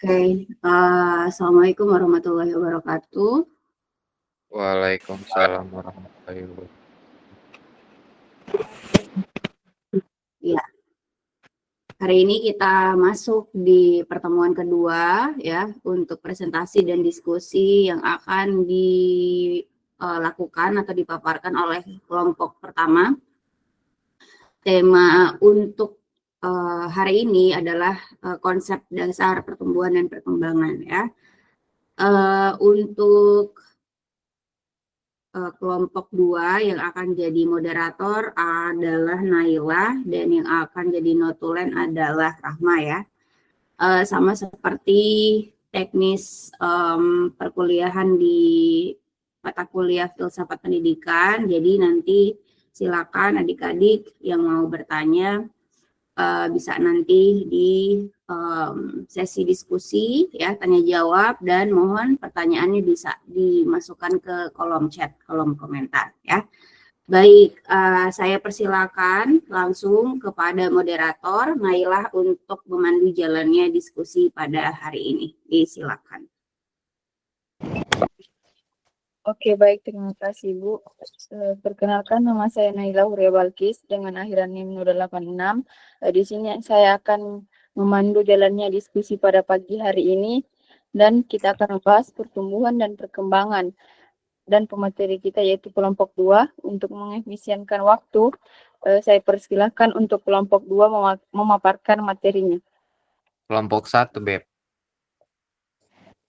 Oke, assalamualaikum warahmatullahi wabarakatuh. Waalaikumsalam warahmatullahi wabarakatuh. Ya, hari ini kita masuk di pertemuan kedua ya untuk presentasi dan diskusi yang akan dilakukan atau dipaparkan oleh kelompok pertama. Tema untuk hari ini adalah konsep dasar pertumbuhan dan perkembangan ya. Untuk kelompok 2 yang akan jadi moderator adalah Naila dan yang akan jadi notulen adalah Rahma ya. Sama seperti teknis perkuliahan di mata kuliah filsafat pendidikan. Jadi nanti silakan adik-adik yang mau bertanya bisa nanti di sesi diskusi ya, tanya jawab, dan mohon pertanyaannya bisa dimasukkan ke kolom chat, kolom komentar ya. Baik, saya persilakan langsung kepada moderator Nailah untuk memandu jalannya diskusi pada hari ini. Disilakan. Oke, baik. Terima kasih, Bu. Perkenalkan, nama saya Naila Huria Balkis dengan akhiran NIM 086. Di sini saya akan memandu jalannya diskusi pada pagi hari ini, dan kita akan membahas pertumbuhan dan perkembangan. Dan pemateri kita yaitu kelompok 2. Untuk mengefisienkan waktu, saya persilahkan untuk kelompok 2 memaparkan materinya. Kelompok 1, Beb.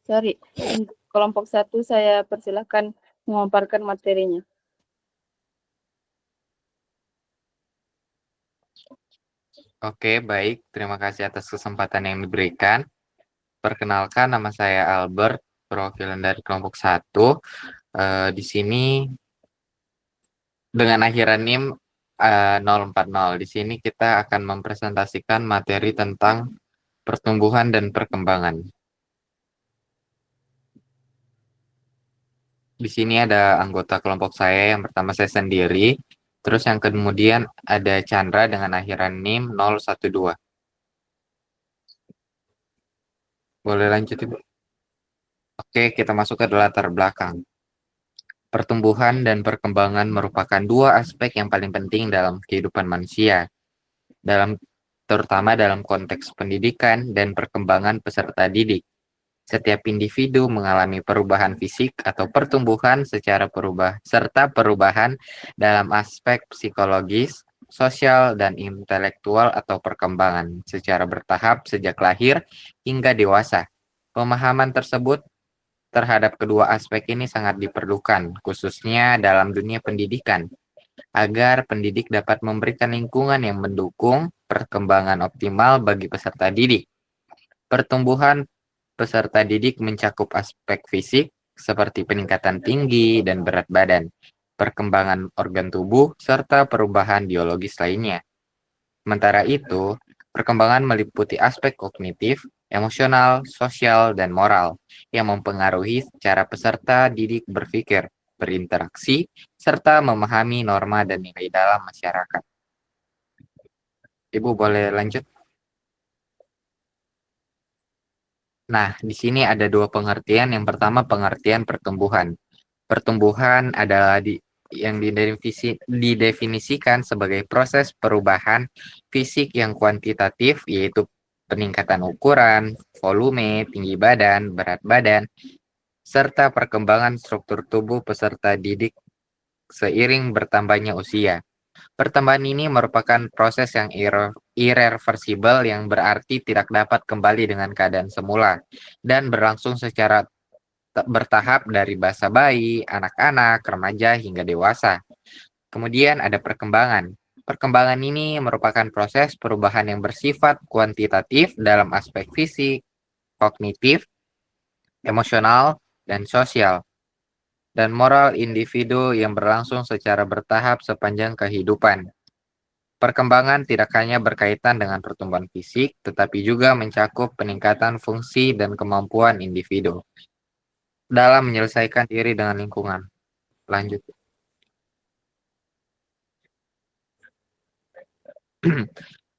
Sorry, untuk kelompok 1 saya persilahkan memaparkan materinya. Oke, baik. Terima kasih atas kesempatan yang diberikan. Perkenalkan, nama saya Albert, perwakilan dari kelompok 1. Di sini dengan akhiran NIM 040. Di sini kita akan mempresentasikan materi tentang pertumbuhan dan perkembangan. Di sini ada anggota kelompok saya. Yang pertama saya sendiri. Terus yang kemudian ada Chandra dengan akhiran NIM 012. Boleh lanjut, Ibu? Oke, kita masuk ke latar belakang. Pertumbuhan dan perkembangan merupakan dua aspek yang paling penting dalam kehidupan manusia, terutama dalam konteks pendidikan dan perkembangan peserta didik. Setiap individu mengalami perubahan fisik atau pertumbuhan serta perubahan dalam aspek psikologis, sosial, dan intelektual atau perkembangan secara bertahap sejak lahir hingga dewasa. Pemahaman tersebut terhadap kedua aspek ini sangat diperlukan, khususnya dalam dunia pendidikan, agar pendidik dapat memberikan lingkungan yang mendukung perkembangan optimal bagi peserta didik. Pertumbuhan peserta didik mencakup aspek fisik seperti peningkatan tinggi dan berat badan, perkembangan organ tubuh, serta perubahan biologis lainnya. Sementara itu, perkembangan meliputi aspek kognitif, emosional, sosial, dan moral yang mempengaruhi cara peserta didik berpikir, berinteraksi, serta memahami norma dan nilai dalam masyarakat. Ibu boleh lanjut? Nah, di sini ada dua pengertian. Yang pertama, pengertian pertumbuhan. Pertumbuhan adalah yang didefinisikan sebagai proses perubahan fisik yang kuantitatif, yaitu peningkatan ukuran, volume, tinggi badan, berat badan, serta perkembangan struktur tubuh peserta didik seiring bertambahnya usia. Pertambahan ini merupakan proses yang irreversibel, yang berarti tidak dapat kembali dengan keadaan semula dan berlangsung secara bertahap dari masa bayi, anak-anak, remaja, hingga dewasa. Kemudian ada perkembangan. Perkembangan ini merupakan proses perubahan yang bersifat kuantitatif dalam aspek fisik, kognitif, emosional, dan sosial, dan moral individu yang berlangsung secara bertahap sepanjang kehidupan. Perkembangan tidak hanya berkaitan dengan pertumbuhan fisik, tetapi juga mencakup peningkatan fungsi dan kemampuan individu dalam menyelesaikan diri dengan lingkungan. Lanjut.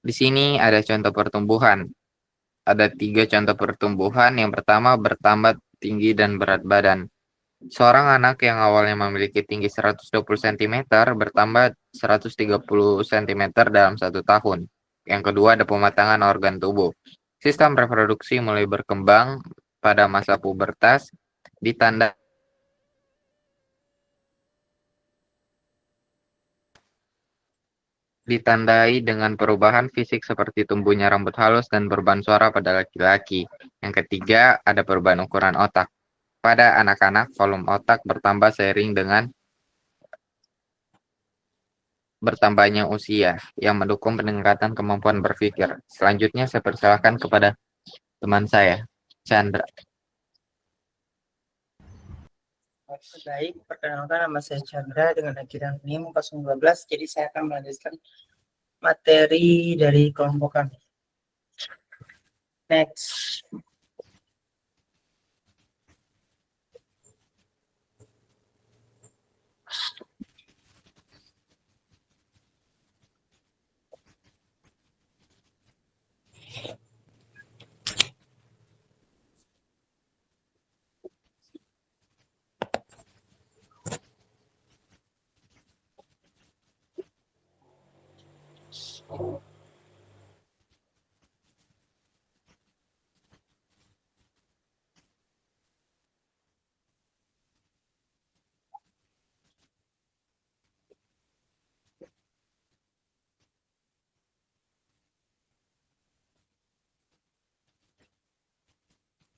Di sini ada contoh pertumbuhan. Ada 3 contoh pertumbuhan. Yang pertama, bertambah tinggi dan berat badan. Seorang anak yang awalnya memiliki tinggi 120 cm bertambah 130 cm dalam 1 tahun. Yang kedua, ada pematangan organ tubuh. Sistem reproduksi mulai berkembang pada masa pubertas, ditandai dengan perubahan fisik seperti tumbuhnya rambut halus dan beban suara pada laki-laki. Yang ketiga, ada perubahan ukuran otak. Pada anak-anak, volume otak bertambah seiring dengan bertambahnya usia, yang mendukung peningkatan kemampuan berpikir. Selanjutnya, saya persilahkan kepada teman saya, Chandra. Baik, perkenalkan nama saya Chandra dengan akhiran NIM 012. Jadi saya akan melanjutkan materi dari kelompok kami. Next.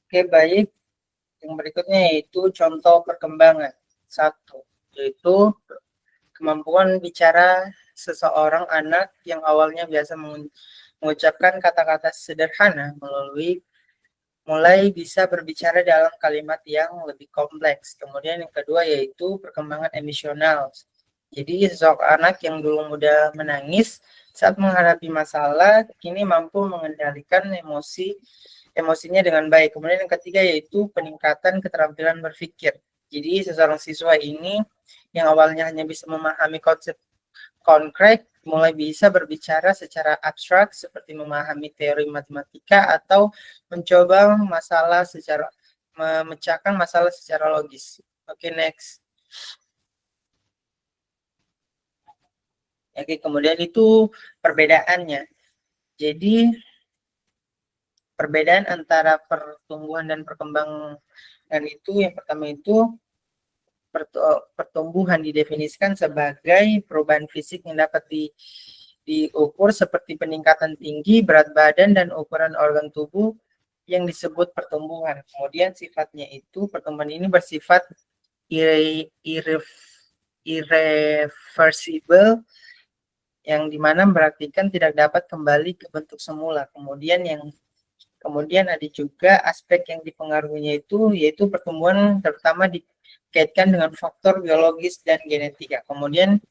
Oke, baik. Yang berikutnya yaitu contoh perkembangan. 1, yaitu kemampuan bicara seseorang anak yang awalnya biasa mengucapkan kata-kata sederhana mulai bisa berbicara dalam kalimat yang lebih kompleks. Kemudian yang kedua yaitu perkembangan emosional. Jadi seseorang anak yang dulu mudah menangis saat menghadapi masalah, kini mampu mengendalikan emosinya dengan baik. Kemudian yang ketiga yaitu peningkatan keterampilan berpikir. Jadi seseorang siswa ini yang awalnya hanya bisa memahami konsep konkret, mulai bisa berbicara secara abstrak seperti memahami teori matematika atau mencoba memecahkan masalah secara logis. Oke, next. Oke, kemudian itu perbedaannya. Jadi perbedaan antara pertumbuhan dan perkembangan itu yang pertama itu pertumbuhan didefinisikan sebagai perubahan fisik yang dapat diukur seperti peningkatan tinggi, berat badan, dan ukuran organ tubuh yang disebut pertumbuhan. Kemudian sifatnya itu pertumbuhan ini bersifat irreversible, yang dimana berartikan tidak dapat kembali ke bentuk semula. Kemudian ada juga aspek yang dipengaruhinya itu yaitu pertumbuhan terutama dikaitkan dengan faktor biologis dan genetika. Kemudian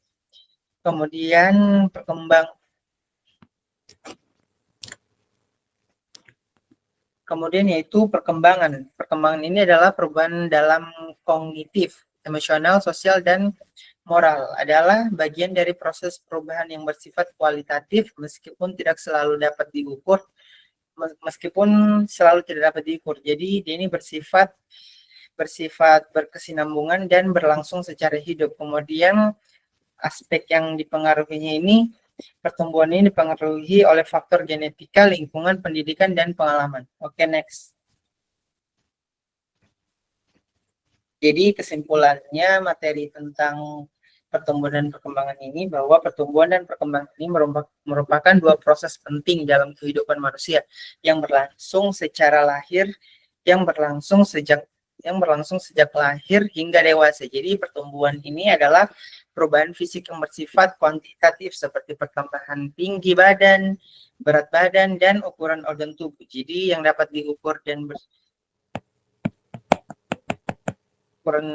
yaitu perkembangan. Perkembangan ini adalah perubahan dalam kognitif, emosional, sosial, dan moral. Adalah bagian dari proses perubahan yang bersifat kualitatif meskipun tidak selalu tidak dapat diukur. Jadi ini bersifat berkesinambungan dan berlangsung secara hidup. Kemudian aspek yang dipengaruhinya ini, pertumbuhan ini dipengaruhi oleh faktor genetika, lingkungan, pendidikan, dan pengalaman. Oke, next. Jadi kesimpulannya materi tentang pertumbuhan dan perkembangan ini bahwa pertumbuhan dan perkembangan ini merupakan dua proses penting dalam kehidupan manusia yang berlangsung sejak lahir hingga dewasa. Jadi pertumbuhan ini adalah perubahan fisik yang bersifat kuantitatif seperti pertambahan tinggi badan, berat badan, dan ukuran organ tubuh. Jadi yang dapat diukur dan ukuran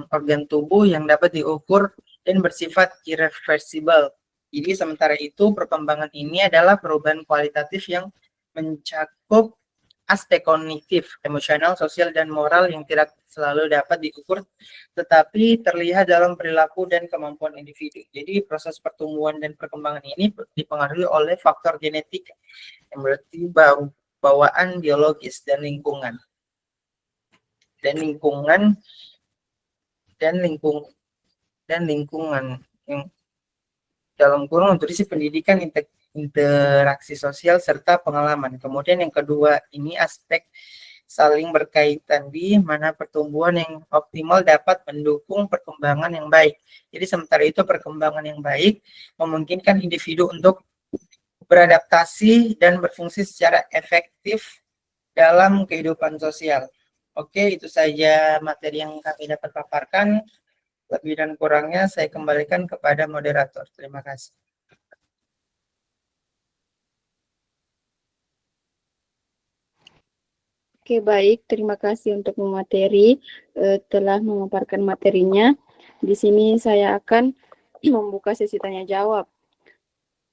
organ tubuh yang dapat diukur dan bersifat irreversible. Jadi sementara itu perkembangan ini adalah perubahan kualitatif yang mencakup aspek kognitif, emosional, sosial, dan moral yang tidak selalu dapat diukur, tetapi terlihat dalam perilaku dan kemampuan individu. Jadi proses pertumbuhan dan perkembangan ini dipengaruhi oleh faktor genetik, yang berarti bawaan biologis dan lingkungan. Dan lingkungan yang dalam kurung nutrisi pendidikan, interaksi sosial serta pengalaman. Kemudian yang kedua ini aspek saling berkaitan di mana pertumbuhan yang optimal dapat mendukung perkembangan yang baik. Jadi sementara itu perkembangan yang baik memungkinkan individu untuk beradaptasi dan berfungsi secara efektif dalam kehidupan sosial. Oke, itu saja materi yang kami dapat paparkan. Lebih dan kurangnya saya kembalikan kepada moderator. Terima kasih. Oke, baik. Terima kasih untuk materi telah memaparkan materinya. Di sini saya akan membuka sesi tanya jawab.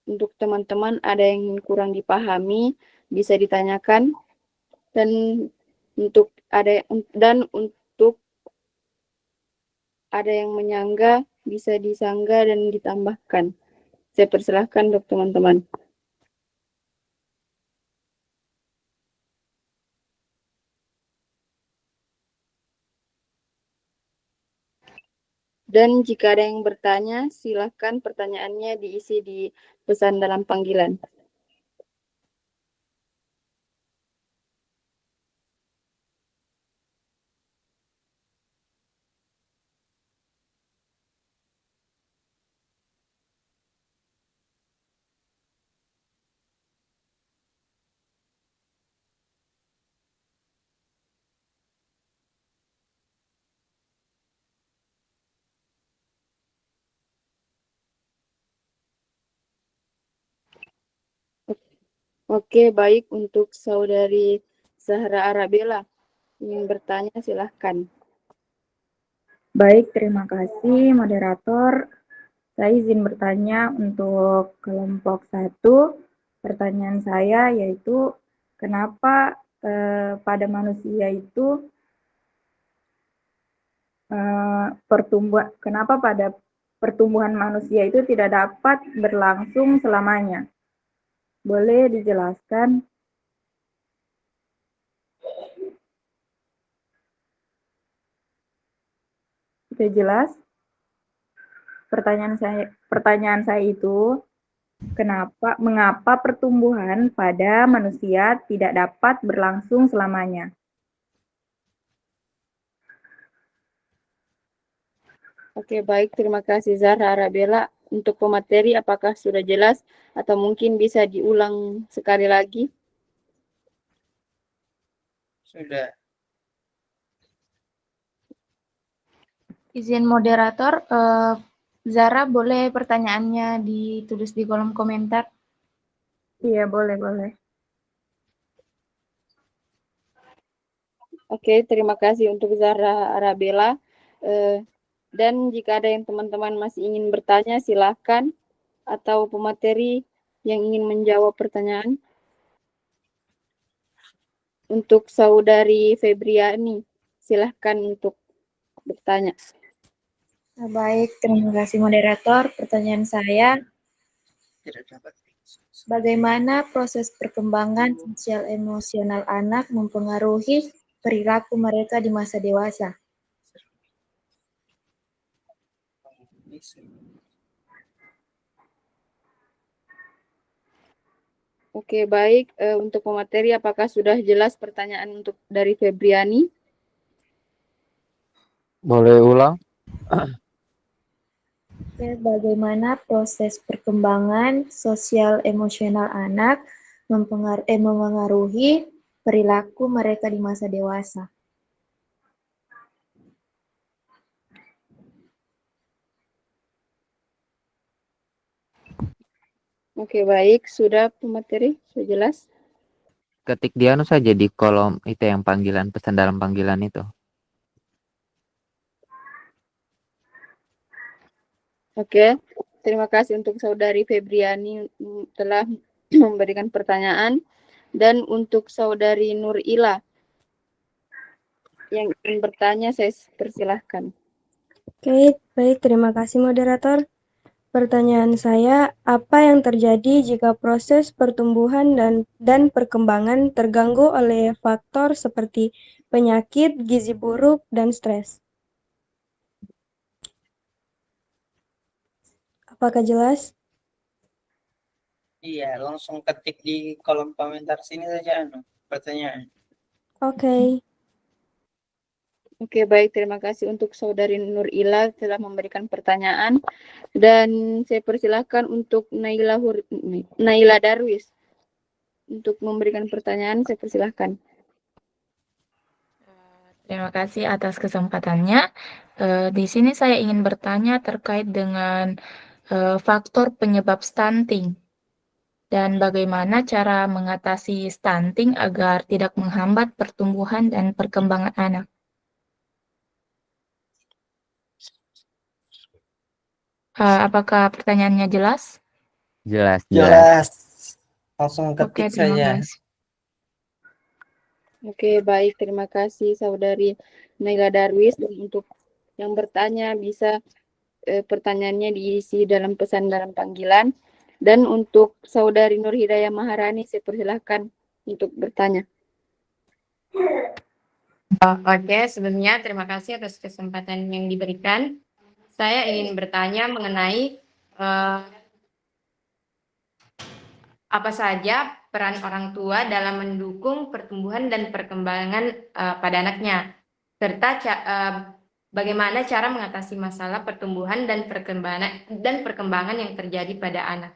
Untuk teman-teman ada yang kurang dipahami bisa ditanyakan, dan untuk ada yang menyangga bisa disangga dan ditambahkan. Saya persilahkan untuk teman-teman. Dan jika ada yang bertanya, silakan pertanyaannya diisi di pesan dalam panggilan. Oke, baik. Untuk saudari Zahra Arabella ingin bertanya, silahkan. Baik, terima kasih moderator. Saya izin bertanya untuk kelompok 1. Pertanyaan saya yaitu kenapa pada manusia itu kenapa pada pertumbuhan manusia itu tidak dapat berlangsung selamanya? Boleh dijelaskan? Sudah jelas? Pertanyaan saya itu, mengapa pertumbuhan pada manusia tidak dapat berlangsung selamanya? Oke, baik. Terima kasih Zahra Arabella. Untuk pemateri, apakah sudah jelas atau mungkin bisa diulang sekali lagi? Sudah. Izin moderator, Zara boleh pertanyaannya ditulis di kolom komentar? Iya, boleh. Oke, terima kasih untuk Zahra Arabella. Dan jika ada yang teman-teman masih ingin bertanya, silahkan. Atau pemateri yang ingin menjawab pertanyaan. Untuk saudari Febriani, silahkan untuk bertanya. Baik, terima kasih moderator. Pertanyaan saya, Tidak dapat. bagaimana proses perkembangan sosial emosional anak mempengaruhi perilaku mereka di masa dewasa? Oke, baik. Untuk pemateri, apakah sudah jelas pertanyaan untuk dari Febriani? Boleh ulang? Bagaimana proses perkembangan sosial emosional anak memengaruhi perilaku mereka di masa dewasa? Oke, baik. Sudah pemateri? Sudah jelas? Ketik di anu saja di kolom itu yang panggilan, pesan dalam panggilan itu. Oke, terima kasih untuk saudari Febriani telah memberikan pertanyaan. Dan untuk saudari Nurila yang ingin bertanya, saya persilahkan. Oke, baik. Terima kasih moderator. Pertanyaan saya, apa yang terjadi jika proses pertumbuhan dan perkembangan terganggu oleh faktor seperti penyakit, gizi buruk, dan stres? Apakah jelas? Iya, langsung ketik di kolom komentar sini saja pertanyaan. Oke. Oke, baik. Terima kasih untuk Saudari Nur Ila telah memberikan pertanyaan. Dan saya persilahkan untuk Naila Darwis untuk memberikan pertanyaan. Saya persilahkan. Terima kasih atas kesempatannya. Di sini saya ingin bertanya terkait dengan faktor penyebab stunting dan bagaimana cara mengatasi stunting agar tidak menghambat pertumbuhan dan perkembangan anak. Apakah pertanyaannya jelas? Jelas, jelas. Jelas. Langsung Oke, ketik terima saja. kasih. Oke, baik. Terima kasih Saudari Naila Darwis. Dan untuk yang bertanya bisa pertanyaannya diisi dalam pesan dalam panggilan. Dan untuk Saudari Nur Hidayah Maharani, saya persilahkan untuk bertanya. Oke, sebelumnya terima kasih atas kesempatan yang diberikan. Saya ingin bertanya mengenai apa saja peran orang tua dalam mendukung pertumbuhan dan perkembangan pada anaknya, serta bagaimana cara mengatasi masalah pertumbuhan dan perkembangan yang terjadi pada anak.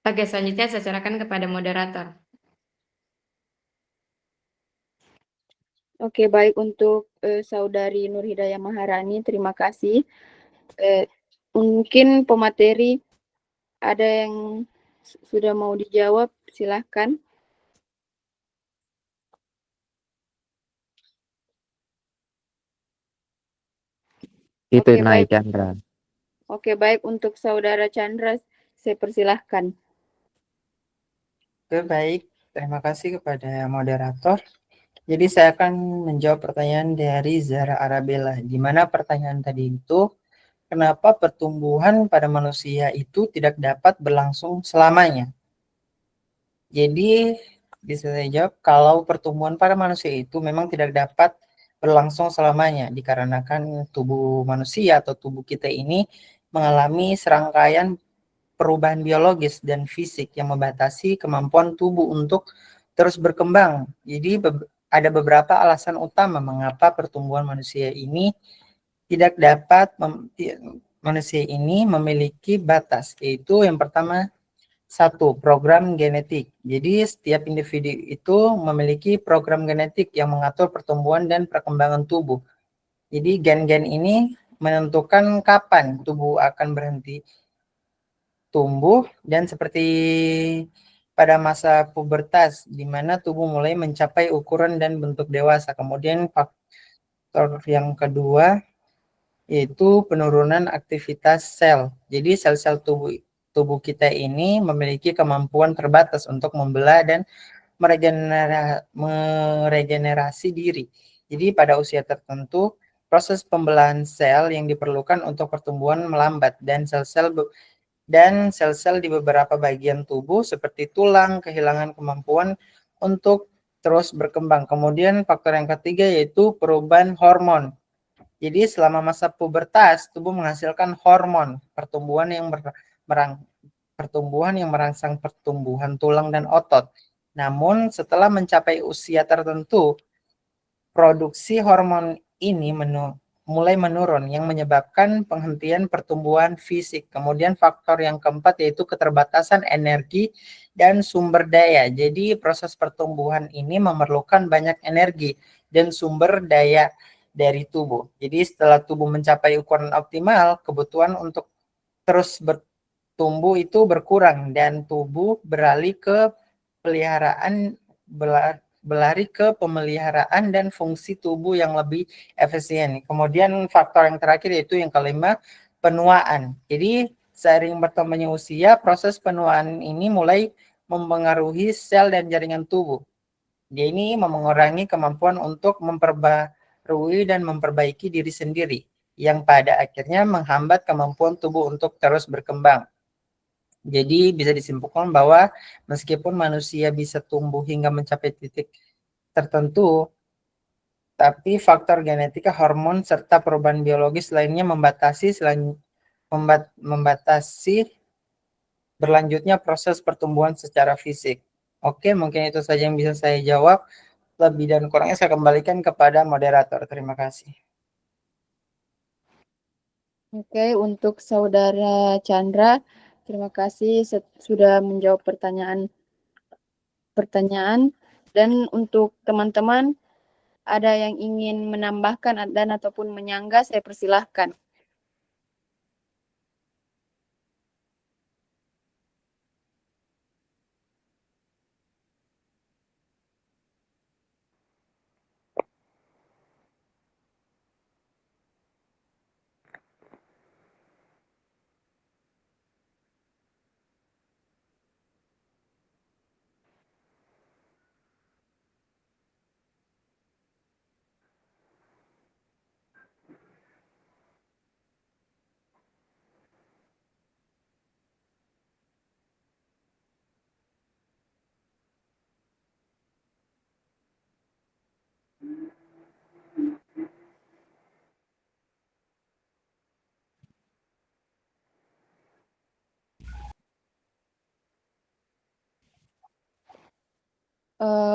Oke, selanjutnya saya serahkan kepada moderator. Oke, baik. Untuk Saudari Nur Hidayah Maharani, terima kasih. Mungkin pemateri ada yang sudah mau dijawab, silahkan. Itu Oke, baik. Chandra. Oke, baik. Untuk Saudara Chandra, saya persilahkan. Oke, baik. Terima kasih kepada moderator. Jadi saya akan menjawab pertanyaan dari Zara Arabella, di mana pertanyaan tadi itu, kenapa pertumbuhan pada manusia itu tidak dapat berlangsung selamanya? Jadi bisa saya jawab, kalau pertumbuhan pada manusia itu memang tidak dapat berlangsung selamanya, dikarenakan tubuh manusia atau tubuh kita ini mengalami serangkaian perubahan biologis dan fisik yang membatasi kemampuan tubuh untuk terus berkembang. Jadi ada beberapa alasan utama mengapa pertumbuhan manusia ini tidak dapat manusia ini memiliki batas, yaitu yang pertama, satu, program genetik. Jadi setiap individu itu memiliki program genetik yang mengatur pertumbuhan dan perkembangan tubuh. Jadi gen-gen ini menentukan kapan tubuh akan berhenti tumbuh, dan seperti pada masa pubertas di mana tubuh mulai mencapai ukuran dan bentuk dewasa. Kemudian faktor yang kedua yaitu penurunan aktivitas sel. Jadi sel-sel tubuh kita ini memiliki kemampuan terbatas untuk membelah dan meregenerasi diri. Jadi pada usia tertentu proses pembelahan sel yang diperlukan untuk pertumbuhan melambat, dan sel-sel di beberapa bagian tubuh seperti tulang kehilangan kemampuan untuk terus berkembang. Kemudian faktor yang ketiga yaitu perubahan hormon. Jadi selama masa pubertas tubuh menghasilkan hormon pertumbuhan yang merangsang pertumbuhan tulang dan otot. Namun setelah mencapai usia tertentu, produksi hormon ini mulai menurun yang menyebabkan penghentian pertumbuhan fisik. Kemudian faktor yang keempat yaitu keterbatasan energi dan sumber daya. Jadi proses pertumbuhan ini memerlukan banyak energi dan sumber daya dari tubuh. Jadi setelah tubuh mencapai ukuran optimal, kebutuhan untuk terus bertumbuh itu berkurang dan tubuh beralih ke pemeliharaan dan fungsi tubuh yang lebih efisien. Kemudian faktor yang terakhir yaitu yang kelima, penuaan. Jadi seiring bertambahnya usia, proses penuaan ini mulai mempengaruhi sel dan jaringan tubuh. Dia ini mengurangi kemampuan untuk memperbarui dan memperbaiki diri sendiri, yang pada akhirnya menghambat kemampuan tubuh untuk terus berkembang. Jadi bisa disimpulkan bahwa meskipun manusia bisa tumbuh hingga mencapai titik tertentu, tapi faktor genetika, hormon, serta perubahan biologis lainnya membatasi berlanjutnya proses pertumbuhan secara fisik. Oke, mungkin itu saja yang bisa saya jawab. Lebih dan kurangnya saya kembalikan kepada moderator. Terima kasih. Oke, untuk Saudara Chandra, terima kasih sudah menjawab pertanyaan. Dan untuk teman-teman, ada yang ingin menambahkan dan ataupun menyanggah, saya persilahkan.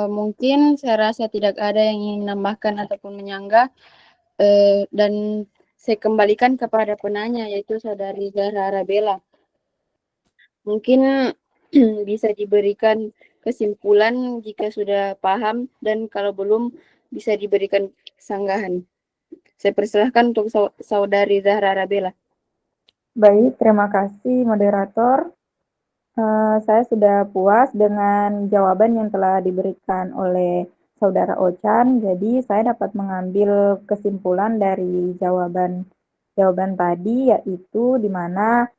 Mungkin saya rasa tidak ada yang ingin menambahkan ataupun menyanggah, dan saya kembalikan kepada penanya, yaitu Saudari Zahra Arabella. Mungkin bisa diberikan kesimpulan jika sudah paham, dan kalau belum bisa diberikan sanggahan. Saya persilahkan untuk Saudari Zahra Arabella. Baik, terima kasih moderator. Saya sudah puas dengan jawaban yang telah diberikan oleh Saudara Ochan. Jadi saya dapat mengambil kesimpulan dari jawaban tadi, yaitu di mana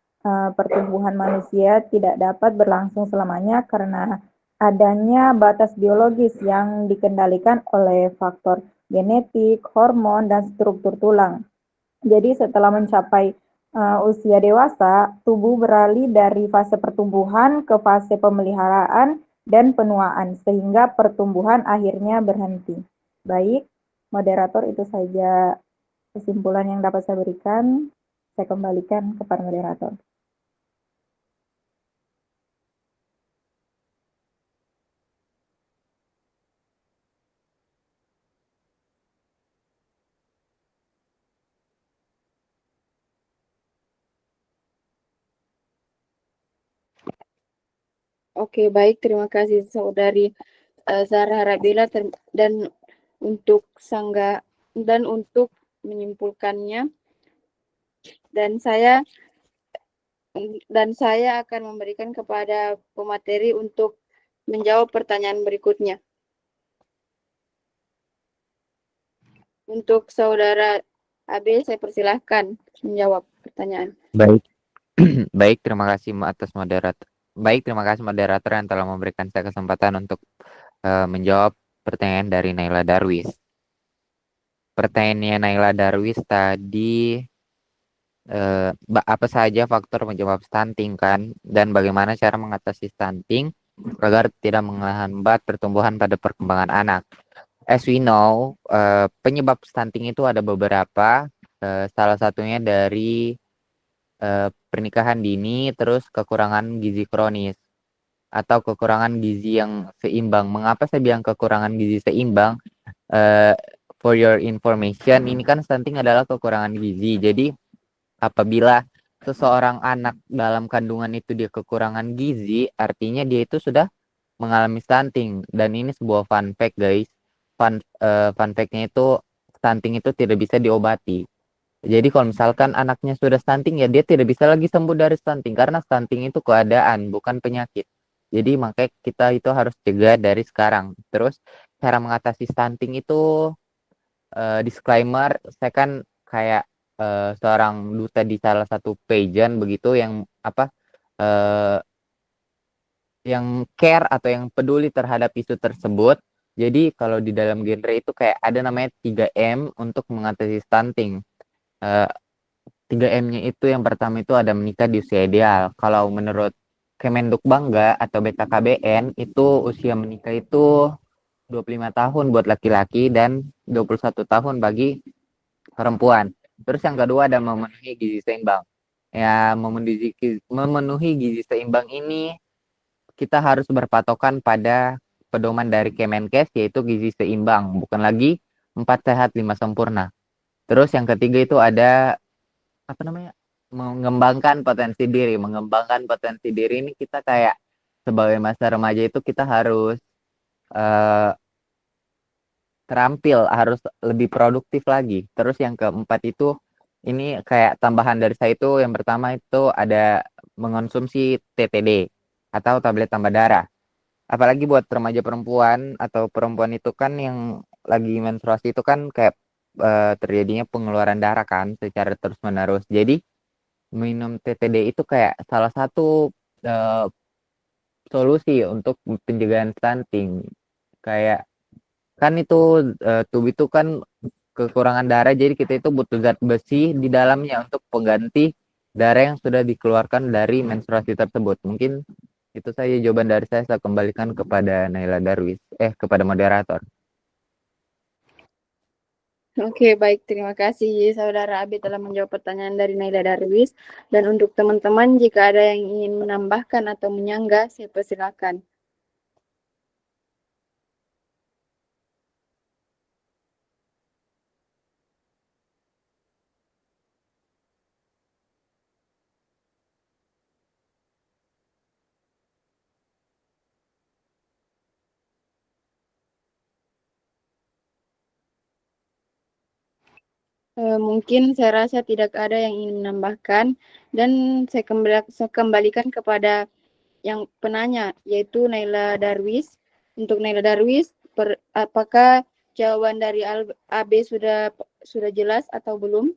pertumbuhan manusia tidak dapat berlangsung selamanya karena adanya batas biologis yang dikendalikan oleh faktor genetik, hormon, dan struktur tulang. Jadi setelah mencapai usia dewasa, tubuh beralih dari fase pertumbuhan ke fase pemeliharaan dan penuaan, sehingga pertumbuhan akhirnya berhenti. Baik, moderator, itu saja kesimpulan yang dapat saya berikan. Saya kembalikan kepada moderator. Oke, baik. Terima kasih Saudari Zahra Arabella, dan untuk menyimpulkannya, dan saya akan memberikan kepada pemateri untuk menjawab pertanyaan berikutnya. Untuk Saudara Abe, saya persilahkan menjawab pertanyaan. Baik. Baik, terima kasih atas moderator. Baik, terima kasih moderator yang telah memberikan saya kesempatan untuk menjawab pertanyaan dari Naila Darwis. Pertanyaannya Naila Darwis tadi, apa saja faktor penyebab stunting kan, dan bagaimana cara mengatasi stunting agar tidak menghambat pertumbuhan pada perkembangan anak. As we know, penyebab stunting itu ada beberapa, salah satunya dari pernikahan dini, terus kekurangan gizi kronis atau kekurangan gizi yang seimbang. Mengapa saya bilang kekurangan gizi seimbang? For your information, ini kan stunting adalah kekurangan gizi. Jadi apabila seseorang anak dalam kandungan itu dia kekurangan gizi, artinya dia itu sudah mengalami stunting. Dan ini sebuah fun fact, guys. Fun fact-nya itu stunting itu tidak bisa diobati. Jadi kalau misalkan anaknya sudah stunting, ya dia tidak bisa lagi sembuh dari stunting, karena stunting itu keadaan, bukan penyakit. Jadi makanya kita itu harus cegah dari sekarang. Terus cara mengatasi stunting itu, disclaimer, saya kan kayak seorang duta di salah satu pageant begitu yang yang care atau yang peduli terhadap isu tersebut. Jadi kalau di dalam genre itu kayak ada namanya 3M untuk mengatasi stunting. 3M-nya itu yang pertama itu ada menikah di usia ideal. Kalau menurut Kemenduk Bangga atau BKKBN itu usia menikah itu 25 tahun buat laki-laki dan 21 tahun bagi perempuan. Terus yang kedua ada memenuhi gizi seimbang. Ya, memenuhi gizi seimbang ini kita harus berpatokan pada pedoman dari Kemenkes yaitu gizi seimbang, bukan lagi 4 sehat 5 sempurna. Terus yang ketiga itu ada apa namanya? Mengembangkan potensi diri. Mengembangkan potensi diri ini kita kayak sebagai masa remaja itu kita harus eh, terampil, harus lebih produktif lagi. Terus yang keempat itu ini kayak tambahan dari saya itu yang pertama itu ada mengonsumsi TTD atau tablet tambah darah. Apalagi buat remaja perempuan atau perempuan itu kan yang lagi menstruasi itu kan kayak terjadinya pengeluaran darah kan secara terus-menerus. Jadi minum TTD itu kayak salah satu eh, solusi untuk pencegahan stunting. Kayak kan itu tubuh itu kan kekurangan darah, jadi kita itu butuh zat besi di dalamnya untuk pengganti darah yang sudah dikeluarkan dari menstruasi tersebut. Mungkin itu saja jawaban dari saya kembalikan kepada Naila Darwis, kepada moderator. Oke, baik. Terima kasih Saudara Abi telah menjawab pertanyaan dari Naila Darwis. Dan untuk teman-teman, jika ada yang ingin menambahkan atau menyanggah, saya persilakan. Mungkin saya rasa tidak ada yang ingin menambahkan dan saya kembalikan kepada yang penanya yaitu Naila Darwis. Untuk Naila Darwis, apakah jawaban dari AB sudah jelas atau belum?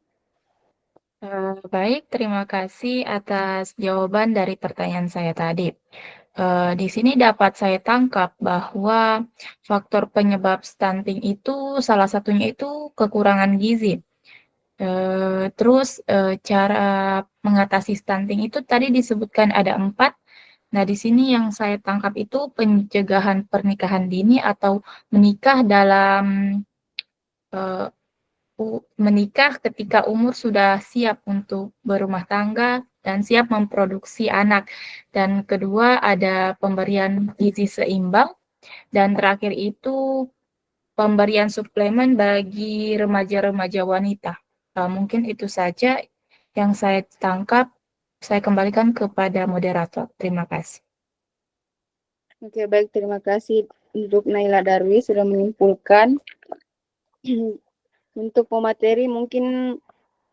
Baik, terima kasih atas jawaban dari pertanyaan saya tadi. Di sini dapat saya tangkap bahwa faktor penyebab stunting itu salah satunya itu kekurangan gizi. Terus cara mengatasi stunting itu tadi disebutkan ada 4. Nah, di sini yang saya tangkap itu pencegahan pernikahan dini atau menikah dalam menikah ketika umur sudah siap untuk berumah tangga dan siap memproduksi anak. Dan kedua ada pemberian gizi seimbang. Dan terakhir itu pemberian suplemen bagi remaja-remaja wanita. Mungkin itu saja yang saya tangkap. Saya kembalikan kepada moderator. Terima kasih. Oke, baik. Terima kasih untuk Naila Darwis sudah menyimpulkan. Untuk pemateri mungkin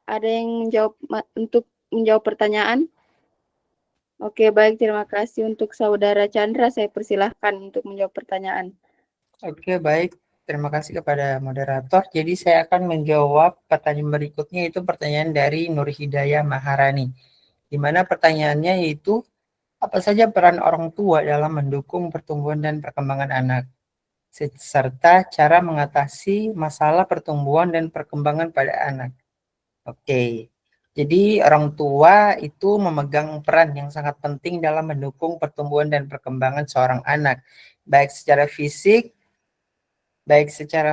ada yang untuk menjawab pertanyaan. Oke, baik. Terima kasih untuk Saudara Chandra. Saya persilahkan untuk menjawab pertanyaan. Oke, baik. Terima kasih kepada moderator. Jadi saya akan menjawab pertanyaan berikutnya, itu pertanyaan dari Nur Hidayah Maharani. Di mana pertanyaannya yaitu, apa saja peran orang tua dalam mendukung pertumbuhan dan perkembangan anak, serta cara mengatasi masalah pertumbuhan dan perkembangan pada anak. Oke, jadi orang tua itu memegang peran yang sangat penting dalam mendukung pertumbuhan dan perkembangan seorang anak, baik secara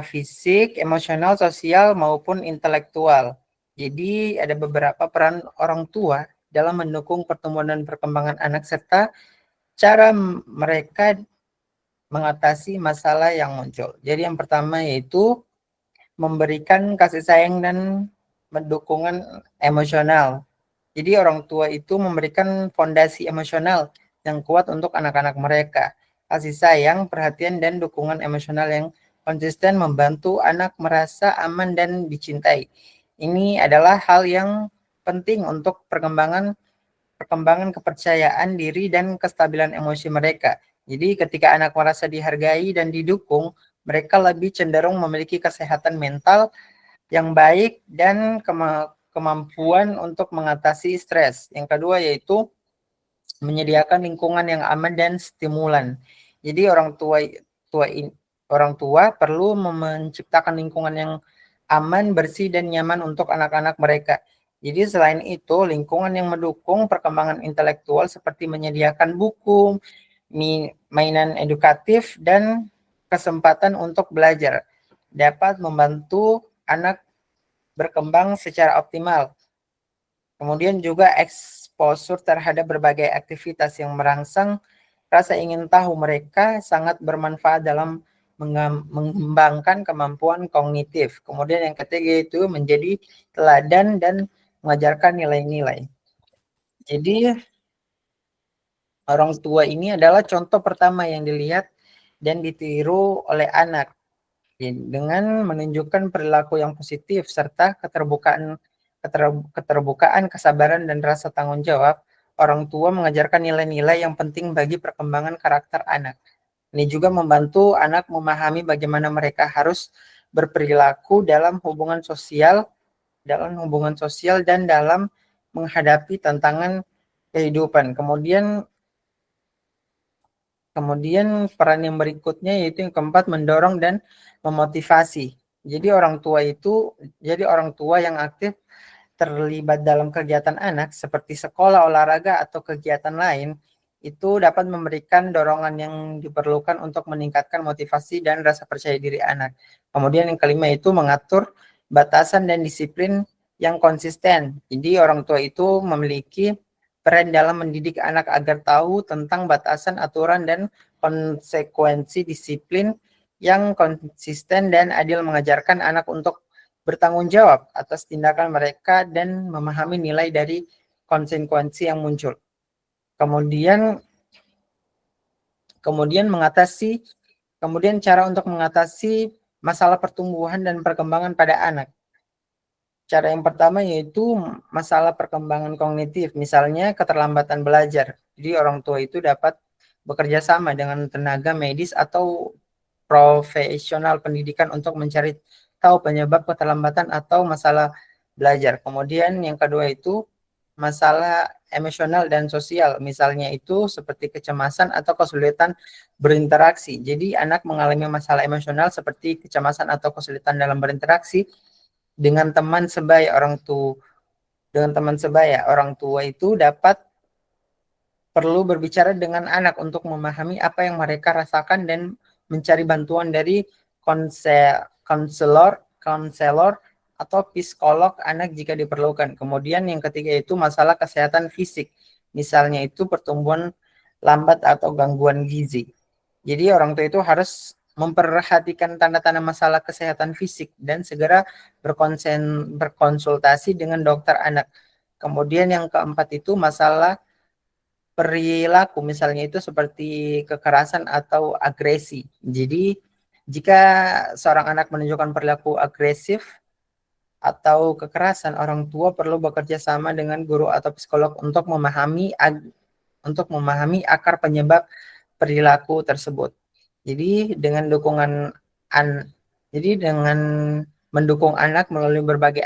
fisik, emosional, sosial, maupun intelektual. Jadi ada beberapa peran orang tua dalam mendukung pertumbuhan dan perkembangan anak serta cara mereka mengatasi masalah yang muncul. Jadi yang pertama yaitu memberikan kasih sayang dan dukungan emosional. Jadi orang tua itu memberikan fondasi emosional yang kuat untuk anak-anak mereka. Kasih sayang, perhatian, dan dukungan emosional yang konsisten membantu anak merasa aman dan dicintai. Ini adalah hal yang penting untuk perkembangan kepercayaan diri dan kestabilan emosi mereka. Jadi ketika anak merasa dihargai dan didukung, mereka lebih cenderung memiliki kesehatan mental yang baik dan kemampuan untuk mengatasi stres. Yang kedua yaitu menyediakan lingkungan yang aman dan stimulan. Jadi orang tua perlu menciptakan lingkungan yang aman, bersih, dan nyaman untuk anak-anak mereka. Jadi selain itu, lingkungan yang mendukung perkembangan intelektual seperti menyediakan buku, mainan edukatif, dan kesempatan untuk belajar dapat membantu anak berkembang secara optimal. Kemudian juga exposure terhadap berbagai aktivitas yang merangsang rasa ingin tahu mereka sangat bermanfaat dalam mengembangkan kemampuan kognitif. Kemudian yang ketiga itu menjadi teladan dan mengajarkan nilai-nilai. Jadi orang tua ini adalah contoh pertama yang dilihat dan ditiru oleh anak dengan menunjukkan perilaku yang positif serta keterbukaan, kesabaran, dan rasa tanggung jawab. Orang tua mengajarkan nilai-nilai yang penting bagi perkembangan karakter anak. Ini juga membantu anak memahami bagaimana mereka harus berperilaku dalam hubungan sosial dan dalam menghadapi tantangan kehidupan. Kemudian peran yang berikutnya yaitu yang keempat, mendorong dan memotivasi. Jadi orang tua yang aktif terlibat dalam kegiatan anak seperti sekolah, olahraga, atau kegiatan lain itu dapat memberikan dorongan yang diperlukan untuk meningkatkan motivasi dan rasa percaya diri anak. Kemudian yang kelima itu mengatur batasan dan disiplin yang konsisten. Jadi orang tua itu memiliki peran dalam mendidik anak agar tahu tentang batasan, aturan, dan konsekuensi disiplin yang konsisten dan adil, mengajarkan anak untuk bertanggung jawab atas tindakan mereka dan memahami nilai dari konsekuensi yang muncul. Kemudian cara untuk mengatasi masalah pertumbuhan dan perkembangan pada anak. Cara yang pertama yaitu masalah perkembangan kognitif, misalnya keterlambatan belajar. Jadi orang tua itu dapat bekerja sama dengan tenaga medis atau profesional pendidikan untuk mencari tahu penyebab keterlambatan atau masalah belajar. Kemudian yang kedua itu masalah emosional dan sosial, misalnya itu seperti kecemasan atau kesulitan berinteraksi. Jadi anak mengalami masalah emosional seperti kecemasan atau kesulitan dalam berinteraksi dengan teman sebaya. Orang tua itu perlu berbicara dengan anak untuk memahami apa yang mereka rasakan dan mencari bantuan dari konselor atau psikolog anak jika diperlukan. Kemudian yang ketiga itu masalah kesehatan fisik, misalnya itu pertumbuhan lambat atau gangguan gizi. Jadi orang tua itu harus memperhatikan tanda-tanda masalah kesehatan fisik dan segera berkonsultasi dengan dokter anak. Kemudian yang keempat itu masalah perilaku, misalnya itu seperti kekerasan atau agresi. Jadi jika seorang anak menunjukkan perilaku agresif atau kekerasan, orang tua perlu bekerja sama dengan guru atau psikolog untuk memahami akar penyebab perilaku tersebut. Jadi dengan mendukung anak melalui berbagai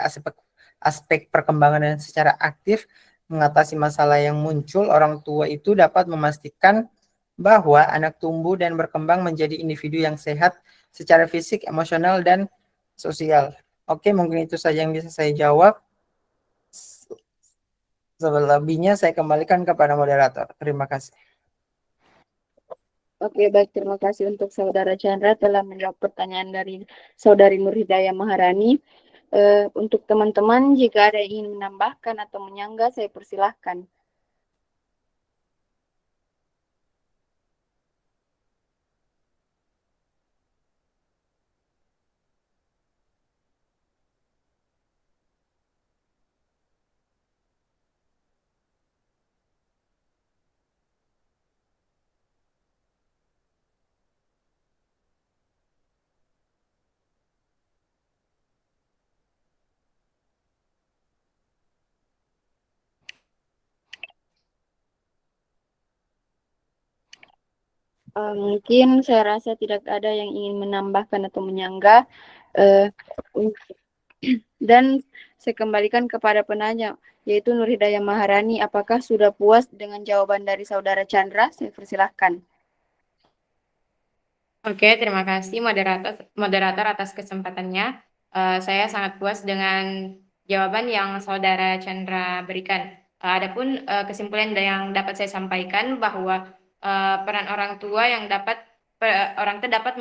aspek perkembangan dan secara aktif mengatasi masalah yang muncul, orang tua itu dapat memastikan bahwa anak tumbuh dan berkembang menjadi individu yang sehat secara fisik, emosional, dan sosial. Oke, mungkin itu saja yang bisa saya jawab. Selebihnya saya kembalikan kepada moderator. Terima kasih. Oke, baik. Terima kasih untuk Saudara Chandra telah menjawab pertanyaan dari Saudari Nur Hidayah Maharani. Untuk teman-teman, jika ada yang ingin menambahkan atau menyanggah, saya persilahkan. Mungkin saya rasa tidak ada yang ingin menambahkan atau menyanggah. Dan saya kembalikan kepada penanya, yaitu Nur Hidayah Maharani. Apakah sudah puas dengan jawaban dari Saudara Chandra? Saya persilahkan. Oke, terima kasih moderator atas kesempatannya. Saya sangat puas dengan jawaban yang Saudara Chandra berikan. Adapun kesimpulan yang dapat saya sampaikan bahwa peran orang tua dapat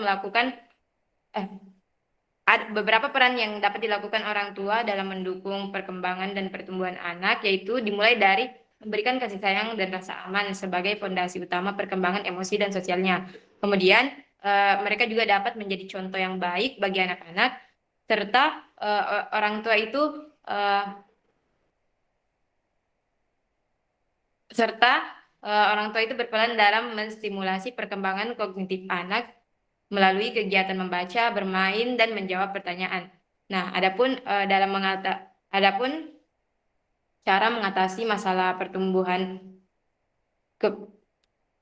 melakukan ada beberapa peran yang dapat dilakukan orang tua dalam mendukung perkembangan dan pertumbuhan anak, yaitu dimulai dari memberikan kasih sayang dan rasa aman sebagai fondasi utama perkembangan emosi dan sosialnya. Kemudian mereka juga dapat menjadi contoh yang baik bagi anak-anak, serta orang tua itu berperan dalam menstimulasi perkembangan kognitif anak melalui kegiatan membaca, bermain, dan menjawab pertanyaan. Nah, adapun cara mengatasi masalah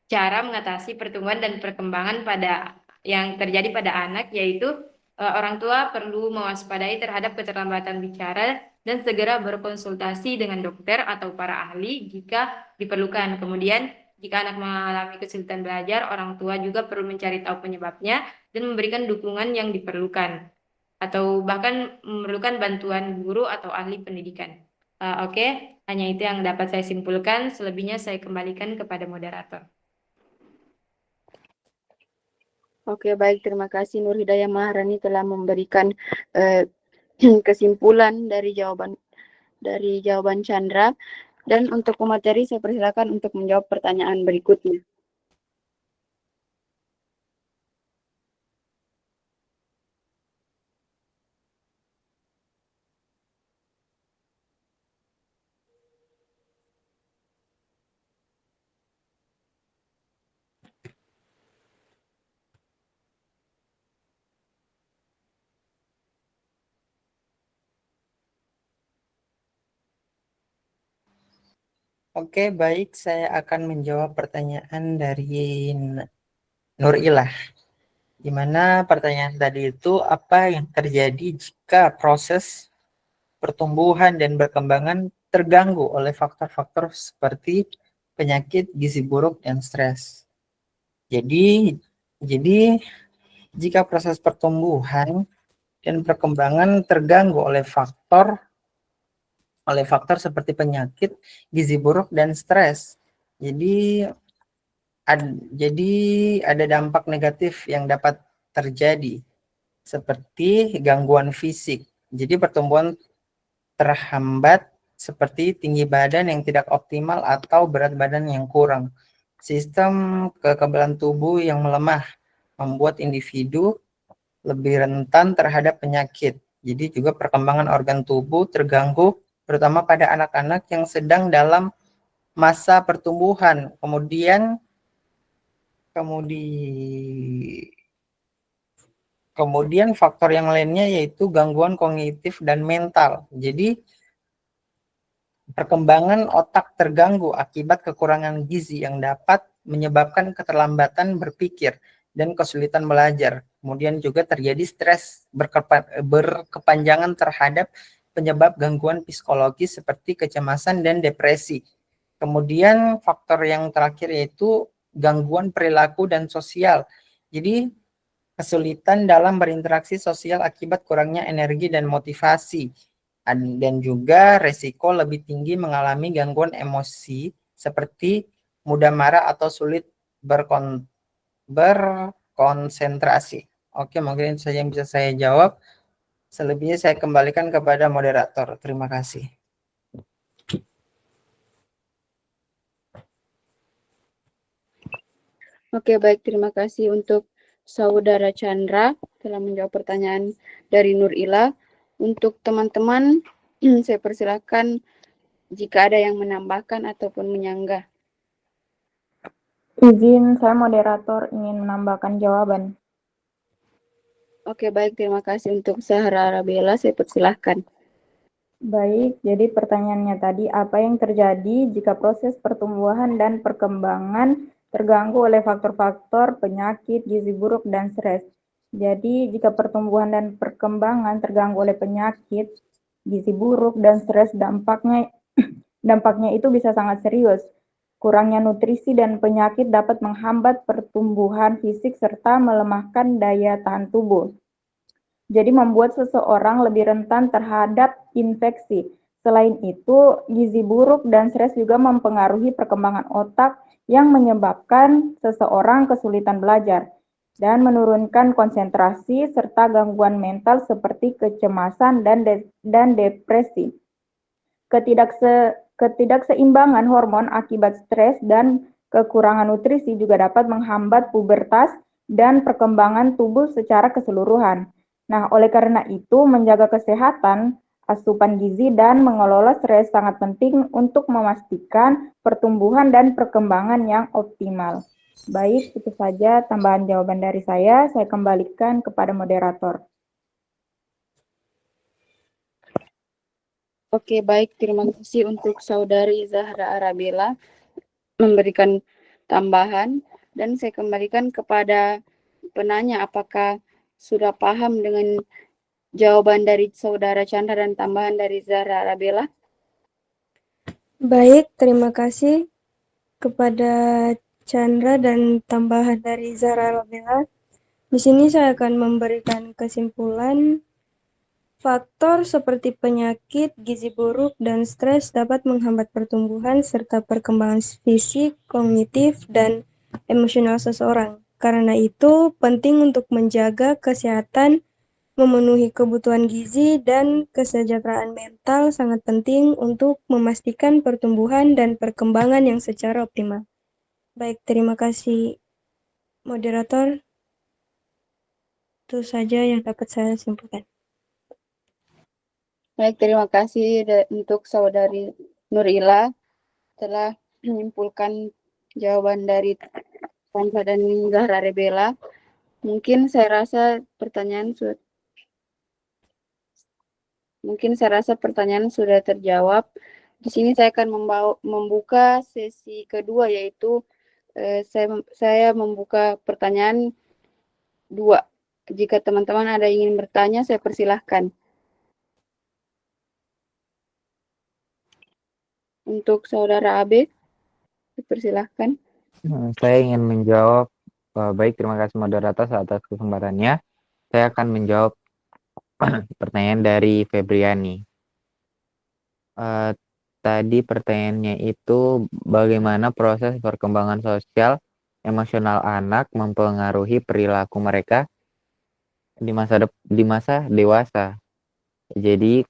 cara mengatasi pertumbuhan dan perkembangan yang terjadi pada anak, yaitu orang tua perlu mewaspadai terhadap keterlambatan bicara dan segera berkonsultasi dengan dokter atau para ahli jika diperlukan. Kemudian, jika anak mengalami kesulitan belajar, orang tua juga perlu mencari tahu penyebabnya dan memberikan dukungan yang diperlukan, atau bahkan memerlukan bantuan guru atau ahli pendidikan. Oke, hanya itu yang dapat saya simpulkan. Selebihnya saya kembalikan kepada moderator. Oke, baik. Terima kasih Nur Hidayah Maharani telah memberikan kesimpulan dari jawaban Chandra. Dan untuk pemateri saya persilakan untuk menjawab pertanyaan berikutnya. Oke, baik. Saya akan menjawab pertanyaan dari Nurilah. Di mana pertanyaan tadi itu, apa yang terjadi jika proses pertumbuhan dan perkembangan terganggu oleh faktor-faktor seperti penyakit, gizi buruk, dan stres. Jadi jika proses pertumbuhan dan perkembangan terganggu oleh faktor seperti penyakit, gizi buruk, dan stres. Jadi ada dampak negatif yang dapat terjadi seperti gangguan fisik. Jadi pertumbuhan terhambat seperti tinggi badan yang tidak optimal atau berat badan yang kurang. Sistem kekebalan tubuh yang melemah membuat individu lebih rentan terhadap penyakit. Jadi juga perkembangan organ tubuh terganggu, terutama pada anak-anak yang sedang dalam masa pertumbuhan. Kemudian faktor yang lainnya yaitu gangguan kognitif dan mental. Jadi perkembangan otak terganggu akibat kekurangan gizi yang dapat menyebabkan keterlambatan berpikir dan kesulitan belajar. Kemudian juga terjadi stres berkepanjangan terhadap penyebab gangguan psikologis seperti kecemasan dan depresi. Kemudian faktor yang terakhir yaitu gangguan perilaku dan sosial. Jadi kesulitan dalam berinteraksi sosial akibat kurangnya energi dan motivasi. Dan juga resiko lebih tinggi mengalami gangguan emosi seperti mudah marah atau sulit berkonsentrasi. Oke, mungkin itu saja yang bisa saya jawab. Selebihnya saya kembalikan kepada moderator. Terima kasih. Oke, baik. Terima kasih untuk Saudara Chandra telah menjawab pertanyaan dari Nurilah. Untuk teman-teman, saya persilakan jika ada yang menambahkan ataupun menyanggah. Izin, saya moderator ingin menambahkan jawaban. Oke, baik. Terima kasih untuk Zahra Arabella. Saya persilahkan. Baik, jadi pertanyaannya tadi, apa yang terjadi jika proses pertumbuhan dan perkembangan terganggu oleh faktor-faktor penyakit, gizi buruk, dan stres? Jadi, jika pertumbuhan dan perkembangan terganggu oleh penyakit, gizi buruk, dan stres, dampaknya itu bisa sangat serius. Kurangnya nutrisi dan penyakit dapat menghambat pertumbuhan fisik serta melemahkan daya tahan tubuh. Jadi membuat seseorang lebih rentan terhadap infeksi. Selain itu, gizi buruk dan stres juga mempengaruhi perkembangan otak yang menyebabkan seseorang kesulitan belajar dan menurunkan konsentrasi serta gangguan mental seperti kecemasan dan depresi. Ketidakseimbangan hormon akibat stres dan kekurangan nutrisi juga dapat menghambat pubertas dan perkembangan tubuh secara keseluruhan. Nah, oleh karena itu, menjaga kesehatan, asupan gizi, dan mengelola stres sangat penting untuk memastikan pertumbuhan dan perkembangan yang optimal. Baik, itu saja tambahan jawaban dari saya. Saya kembalikan kepada moderator. Oke, baik. Terima kasih untuk Saudari Zahra Arabella memberikan tambahan, dan saya kembalikan kepada penanya apakah sudah paham dengan jawaban dari Saudara Chandra dan tambahan dari Zahra Arabella. Baik, terima kasih kepada Chandra dan tambahan dari Zahra Arabella. Di sini saya akan memberikan kesimpulan. Faktor seperti penyakit, gizi buruk, dan stres dapat menghambat pertumbuhan serta perkembangan fisik, kognitif, dan emosional seseorang. Karena itu, penting untuk menjaga kesehatan, memenuhi kebutuhan gizi, dan kesejahteraan mental sangat penting untuk memastikan pertumbuhan dan perkembangan yang secara optimal. Baik, terima kasih moderator. Itu saja yang dapat saya simpulkan. Baik, terima kasih untuk Saudari Nurila telah menyimpulkan jawaban dari Chandra dan Zahra Arabella. Mungkin saya rasa pertanyaan sudah terjawab. Di sini saya akan membuka sesi kedua, yaitu saya membuka pertanyaan 2. Jika teman-teman ada yang ingin bertanya, saya persilahkan. Untuk Saudara Abe, persilahkan. Saya ingin menjawab. Baik, terima kasih moderator atas kesempatannya. Saya akan menjawab pertanyaan dari Febriani. Tadi pertanyaannya itu bagaimana proses perkembangan sosial emosional anak mempengaruhi perilaku mereka di masa dewasa. Jadi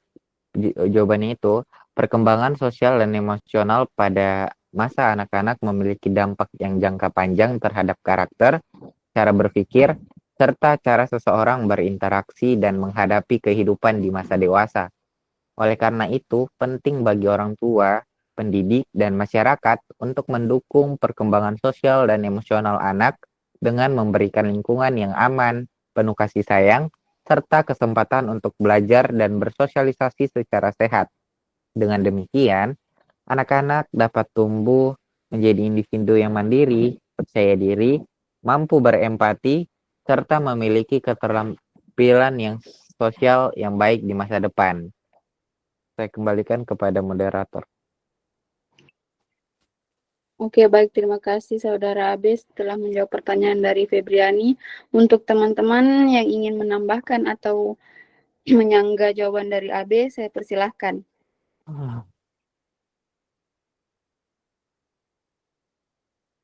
jawabannya itu perkembangan sosial dan emosional pada masa anak-anak memiliki dampak yang jangka panjang terhadap karakter, cara berpikir, serta cara seseorang berinteraksi dan menghadapi kehidupan di masa dewasa. Oleh karena itu, penting bagi orang tua, pendidik, dan masyarakat untuk mendukung perkembangan sosial dan emosional anak dengan memberikan lingkungan yang aman, penuh kasih sayang, serta kesempatan untuk belajar dan bersosialisasi secara sehat. Dengan demikian, anak-anak dapat tumbuh menjadi individu yang mandiri, percaya diri, mampu berempati, serta memiliki keterampilan yang sosial yang baik di masa depan. Saya kembalikan kepada moderator. Oke, baik. Terima kasih Saudara Abes telah menjawab pertanyaan dari Febriani. Untuk teman-teman yang ingin menambahkan atau menyanggah jawaban dari Abe, saya persilahkan.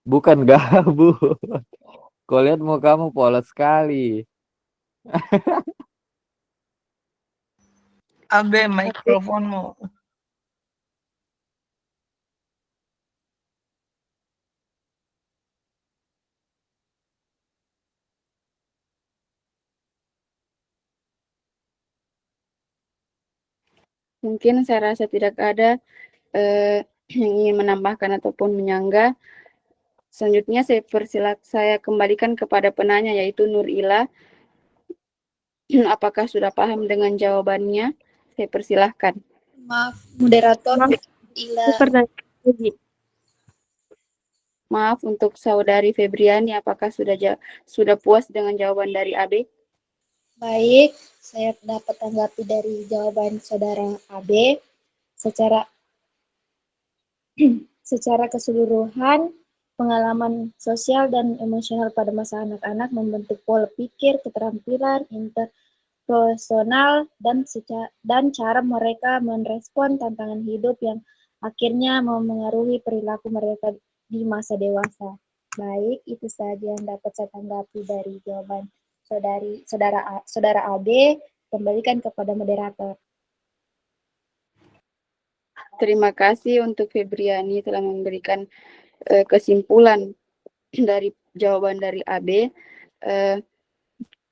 Bukan gabut. Kau lihat mau kamu polos sekali. Abe, mikrofonmu. Mungkin saya rasa tidak ada yang ingin menambahkan ataupun menyanggah. Selanjutnya saya kembalikan kepada penanya, yaitu Nurila. Apakah sudah paham dengan jawabannya? Saya persilahkan. Maaf, moderator. Maaf, untuk Saudari Febriani, apakah sudah puas dengan jawaban dari Abe? Baik, saya dapat tanggapi dari jawaban saudara AB. Secara secara keseluruhan, pengalaman sosial dan emosional pada masa anak-anak membentuk pola pikir, keterampilan, interpersonal, dan cara mereka merespon tantangan hidup yang akhirnya memengaruhi perilaku mereka di masa dewasa. Baik, itu saja yang dapat saya tanggapi dari jawaban saudara AB. Kembalikan kepada moderator. Terima kasih untuk Febriani telah memberikan kesimpulan dari jawaban dari AB.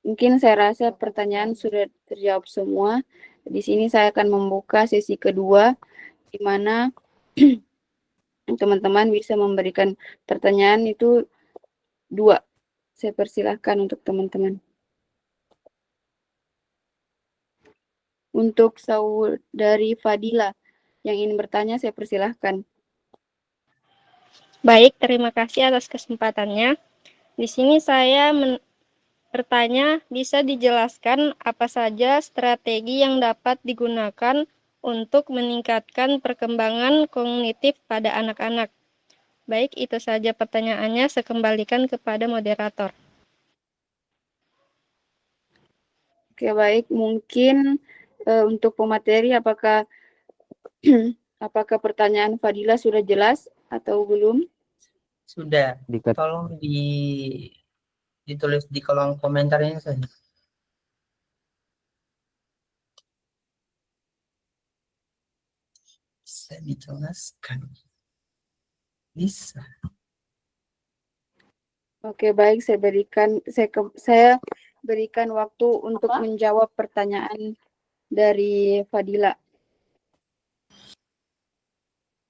Mungkin saya rasa pertanyaan sudah terjawab semua. Di sini saya akan membuka sesi kedua, di mana teman-teman bisa memberikan pertanyaan itu 2. Saya persilahkan untuk teman-teman. Untuk saudari Fadila yang ingin bertanya, saya persilahkan. Baik, terima kasih atas kesempatannya. Di sini saya bertanya, bisa dijelaskan apa saja strategi yang dapat digunakan untuk meningkatkan perkembangan kognitif pada anak-anak? Baik, itu saja pertanyaannya. Saya kembalikan kepada moderator. Oke, baik. Mungkin untuk pemateri, apakah pertanyaan Fadila sudah jelas atau belum? Sudah. Tolong ditulis di kolom komentarnya saja. Bisa dijelaskan. Bisa. Oke, baik. Saya berikan waktu untuk menjawab pertanyaan dari Fadila.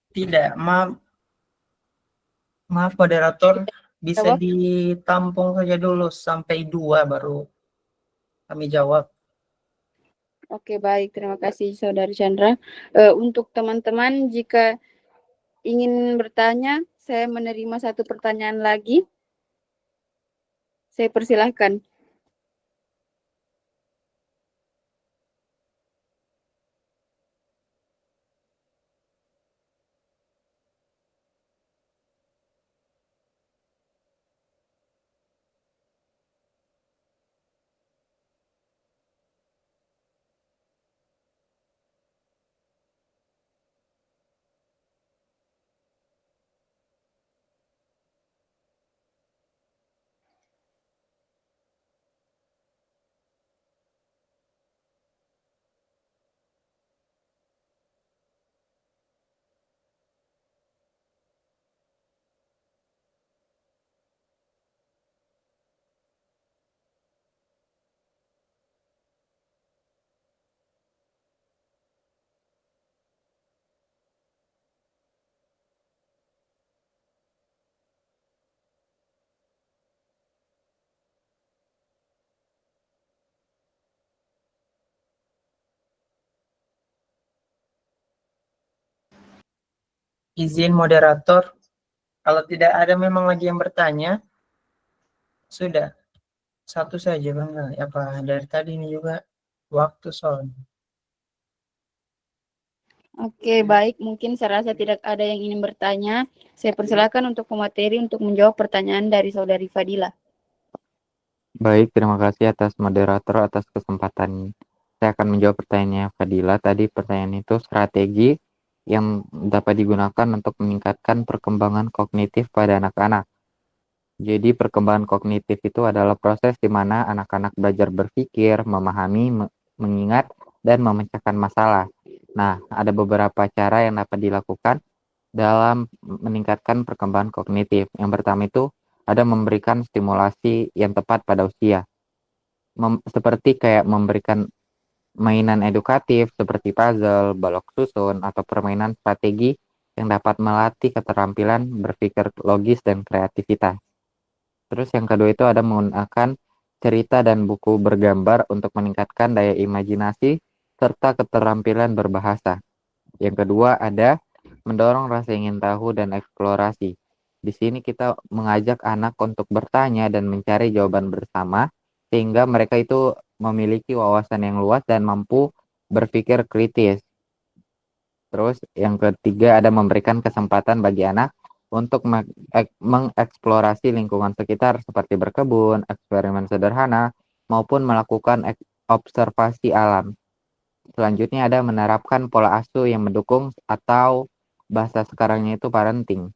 Tidak, maaf moderator, bisa Jawab. ditampung saja dulu sampai 2 baru kami jawab. Oke, baik. Terima kasih, Saudara Chandra. Untuk teman-teman, jika ingin bertanya, saya menerima satu pertanyaan lagi. Saya persilahkan. Izin moderator, kalau tidak ada memang lagi yang bertanya, sudah. Satu saja Bang, apa dari tadi ini juga waktu soalnya. Oke, baik. Mungkin saya rasa tidak ada yang ingin bertanya. Saya persilakan untuk pemateri untuk menjawab pertanyaan dari Saudari Fadila. Baik, terima kasih atas moderator atas kesempatan. Saya akan menjawab pertanyaannya Fadila. Tadi pertanyaan itu strategi yang dapat digunakan untuk meningkatkan perkembangan kognitif pada anak-anak. Jadi perkembangan kognitif itu adalah proses di mana anak-anak belajar berpikir, memahami, mengingat, dan memecahkan masalah. Nah, ada beberapa cara yang dapat dilakukan dalam meningkatkan perkembangan kognitif. Yang pertama itu ada memberikan stimulasi yang tepat pada usia. Seperti kayak memberikan mainan edukatif seperti puzzle, balok susun, atau permainan strategi yang dapat melatih keterampilan berpikir logis dan kreativitas. Terus yang kedua itu ada menggunakan cerita dan buku bergambar untuk meningkatkan daya imajinasi serta keterampilan berbahasa. Yang kedua ada mendorong rasa ingin tahu dan eksplorasi. Di sini kita mengajak anak untuk bertanya dan mencari jawaban bersama sehingga mereka itu memiliki wawasan yang luas dan mampu berpikir kritis. Terus yang ketiga ada memberikan kesempatan bagi anak untuk mengeksplorasi lingkungan sekitar seperti berkebun, eksperimen sederhana, maupun melakukan observasi alam. Selanjutnya ada menerapkan pola asuh yang mendukung atau bahasa sekarangnya itu parenting.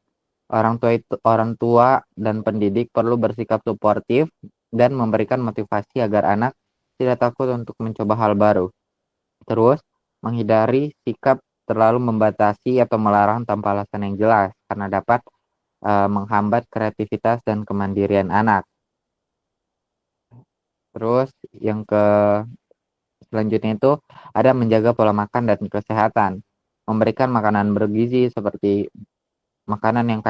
Orang tua dan pendidik perlu bersikap suportif dan memberikan motivasi agar anak tidak takut untuk mencoba hal baru. Terus, menghindari sikap terlalu membatasi atau melarang tanpa alasan yang jelas karena dapat menghambat kreativitas dan kemandirian anak. Terus, yang selanjutnya itu ada menjaga pola makan dan kesehatan. Memberikan makanan bergizi seperti makanan yang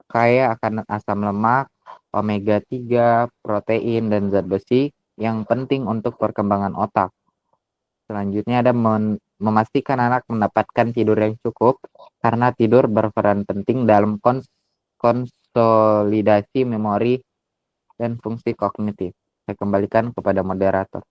kaya akan asam lemak, omega 3, protein, dan zat besi yang penting untuk perkembangan otak. Selanjutnya ada memastikan anak mendapatkan tidur yang cukup karena tidur berperan penting dalam konsolidasi memori dan fungsi kognitif. Saya kembalikan kepada moderator.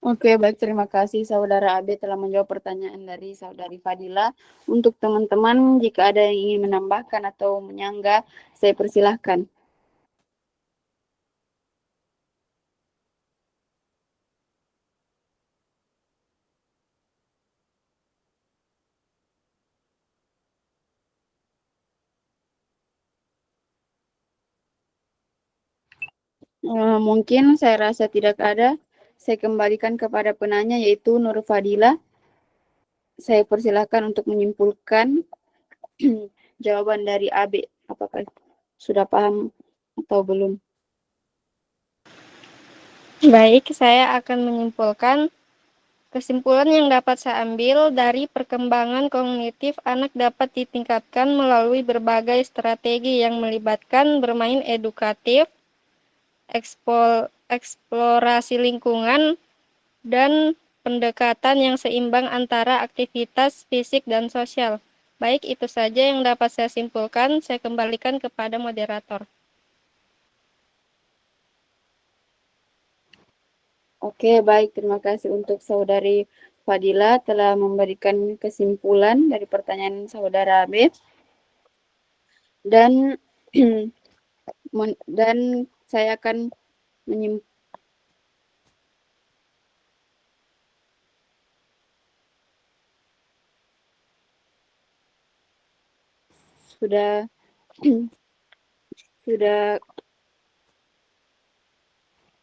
Oke, baik. Terima kasih Saudara Abe telah menjawab pertanyaan dari Saudari Fadila. Untuk teman-teman, jika ada yang ingin menambahkan atau menyanggah, saya persilahkan. Mungkin saya rasa tidak ada. Saya kembalikan kepada penanya yaitu Nur Fadila. Saya persilahkan untuk menyimpulkan jawaban dari Abe. Apakah sudah paham atau belum? Baik, saya akan menyimpulkan kesimpulan yang dapat saya ambil dari perkembangan kognitif anak dapat ditingkatkan melalui berbagai strategi yang melibatkan bermain edukatif, eksplorasi lingkungan, dan pendekatan yang seimbang antara aktivitas fisik dan sosial. Baik, itu saja yang dapat saya simpulkan. Saya kembalikan kepada moderator. Oke, baik. Terima kasih untuk Saudari Fadila telah memberikan kesimpulan dari pertanyaan Saudara Abe. Dan dan saya akan sudah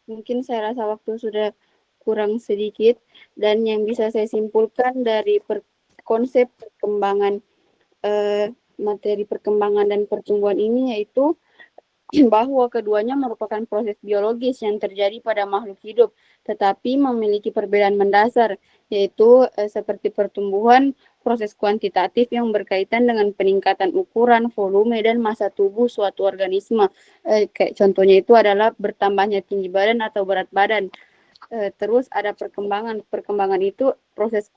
mungkin saya rasa waktu sudah kurang sedikit, dan yang bisa saya simpulkan dari konsep perkembangan materi perkembangan dan pertumbuhan ini yaitu bahwa keduanya merupakan proses biologis yang terjadi pada makhluk hidup, tetapi memiliki perbedaan mendasar, yaitu seperti pertumbuhan, proses kuantitatif yang berkaitan dengan peningkatan ukuran, volume, dan massa tubuh suatu organisme. Kayak contohnya itu adalah bertambahnya tinggi badan atau berat badan. Terus ada perkembangan itu proses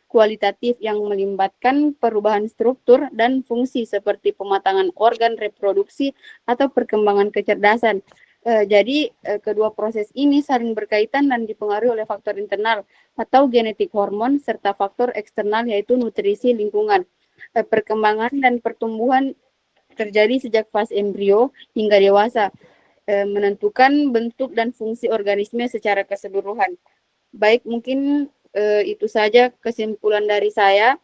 kualitatif yang melibatkan perubahan struktur dan fungsi seperti pematangan organ reproduksi atau perkembangan kecerdasan. Jadi kedua proses ini saling berkaitan dan dipengaruhi oleh faktor internal atau genetik hormon serta faktor eksternal yaitu nutrisi lingkungan. Perkembangan dan pertumbuhan terjadi sejak fase embrio hingga dewasa, menentukan bentuk dan fungsi organisme secara keseluruhan. Baik, mungkin itu saja kesimpulan dari saya.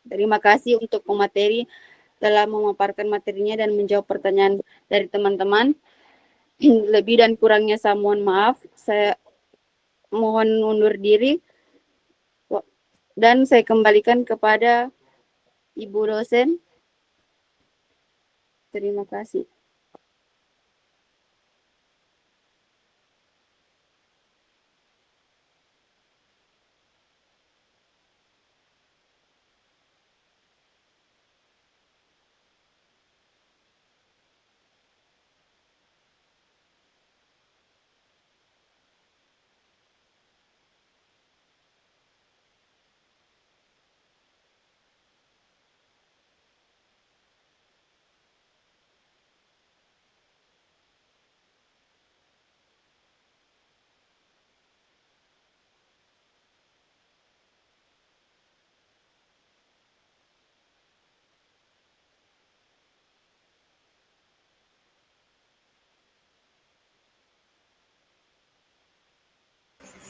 Terima kasih untuk pemateri telah memaparkan materinya dan menjawab pertanyaan dari teman-teman. Lebih dan kurangnya saya mohon maaf. Saya mohon undur diri dan saya kembalikan kepada Ibu dosen. Terima kasih.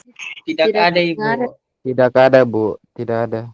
Tidak Tidak ada, Ibu. ada. Tidak ada, Bu. Tidak ada.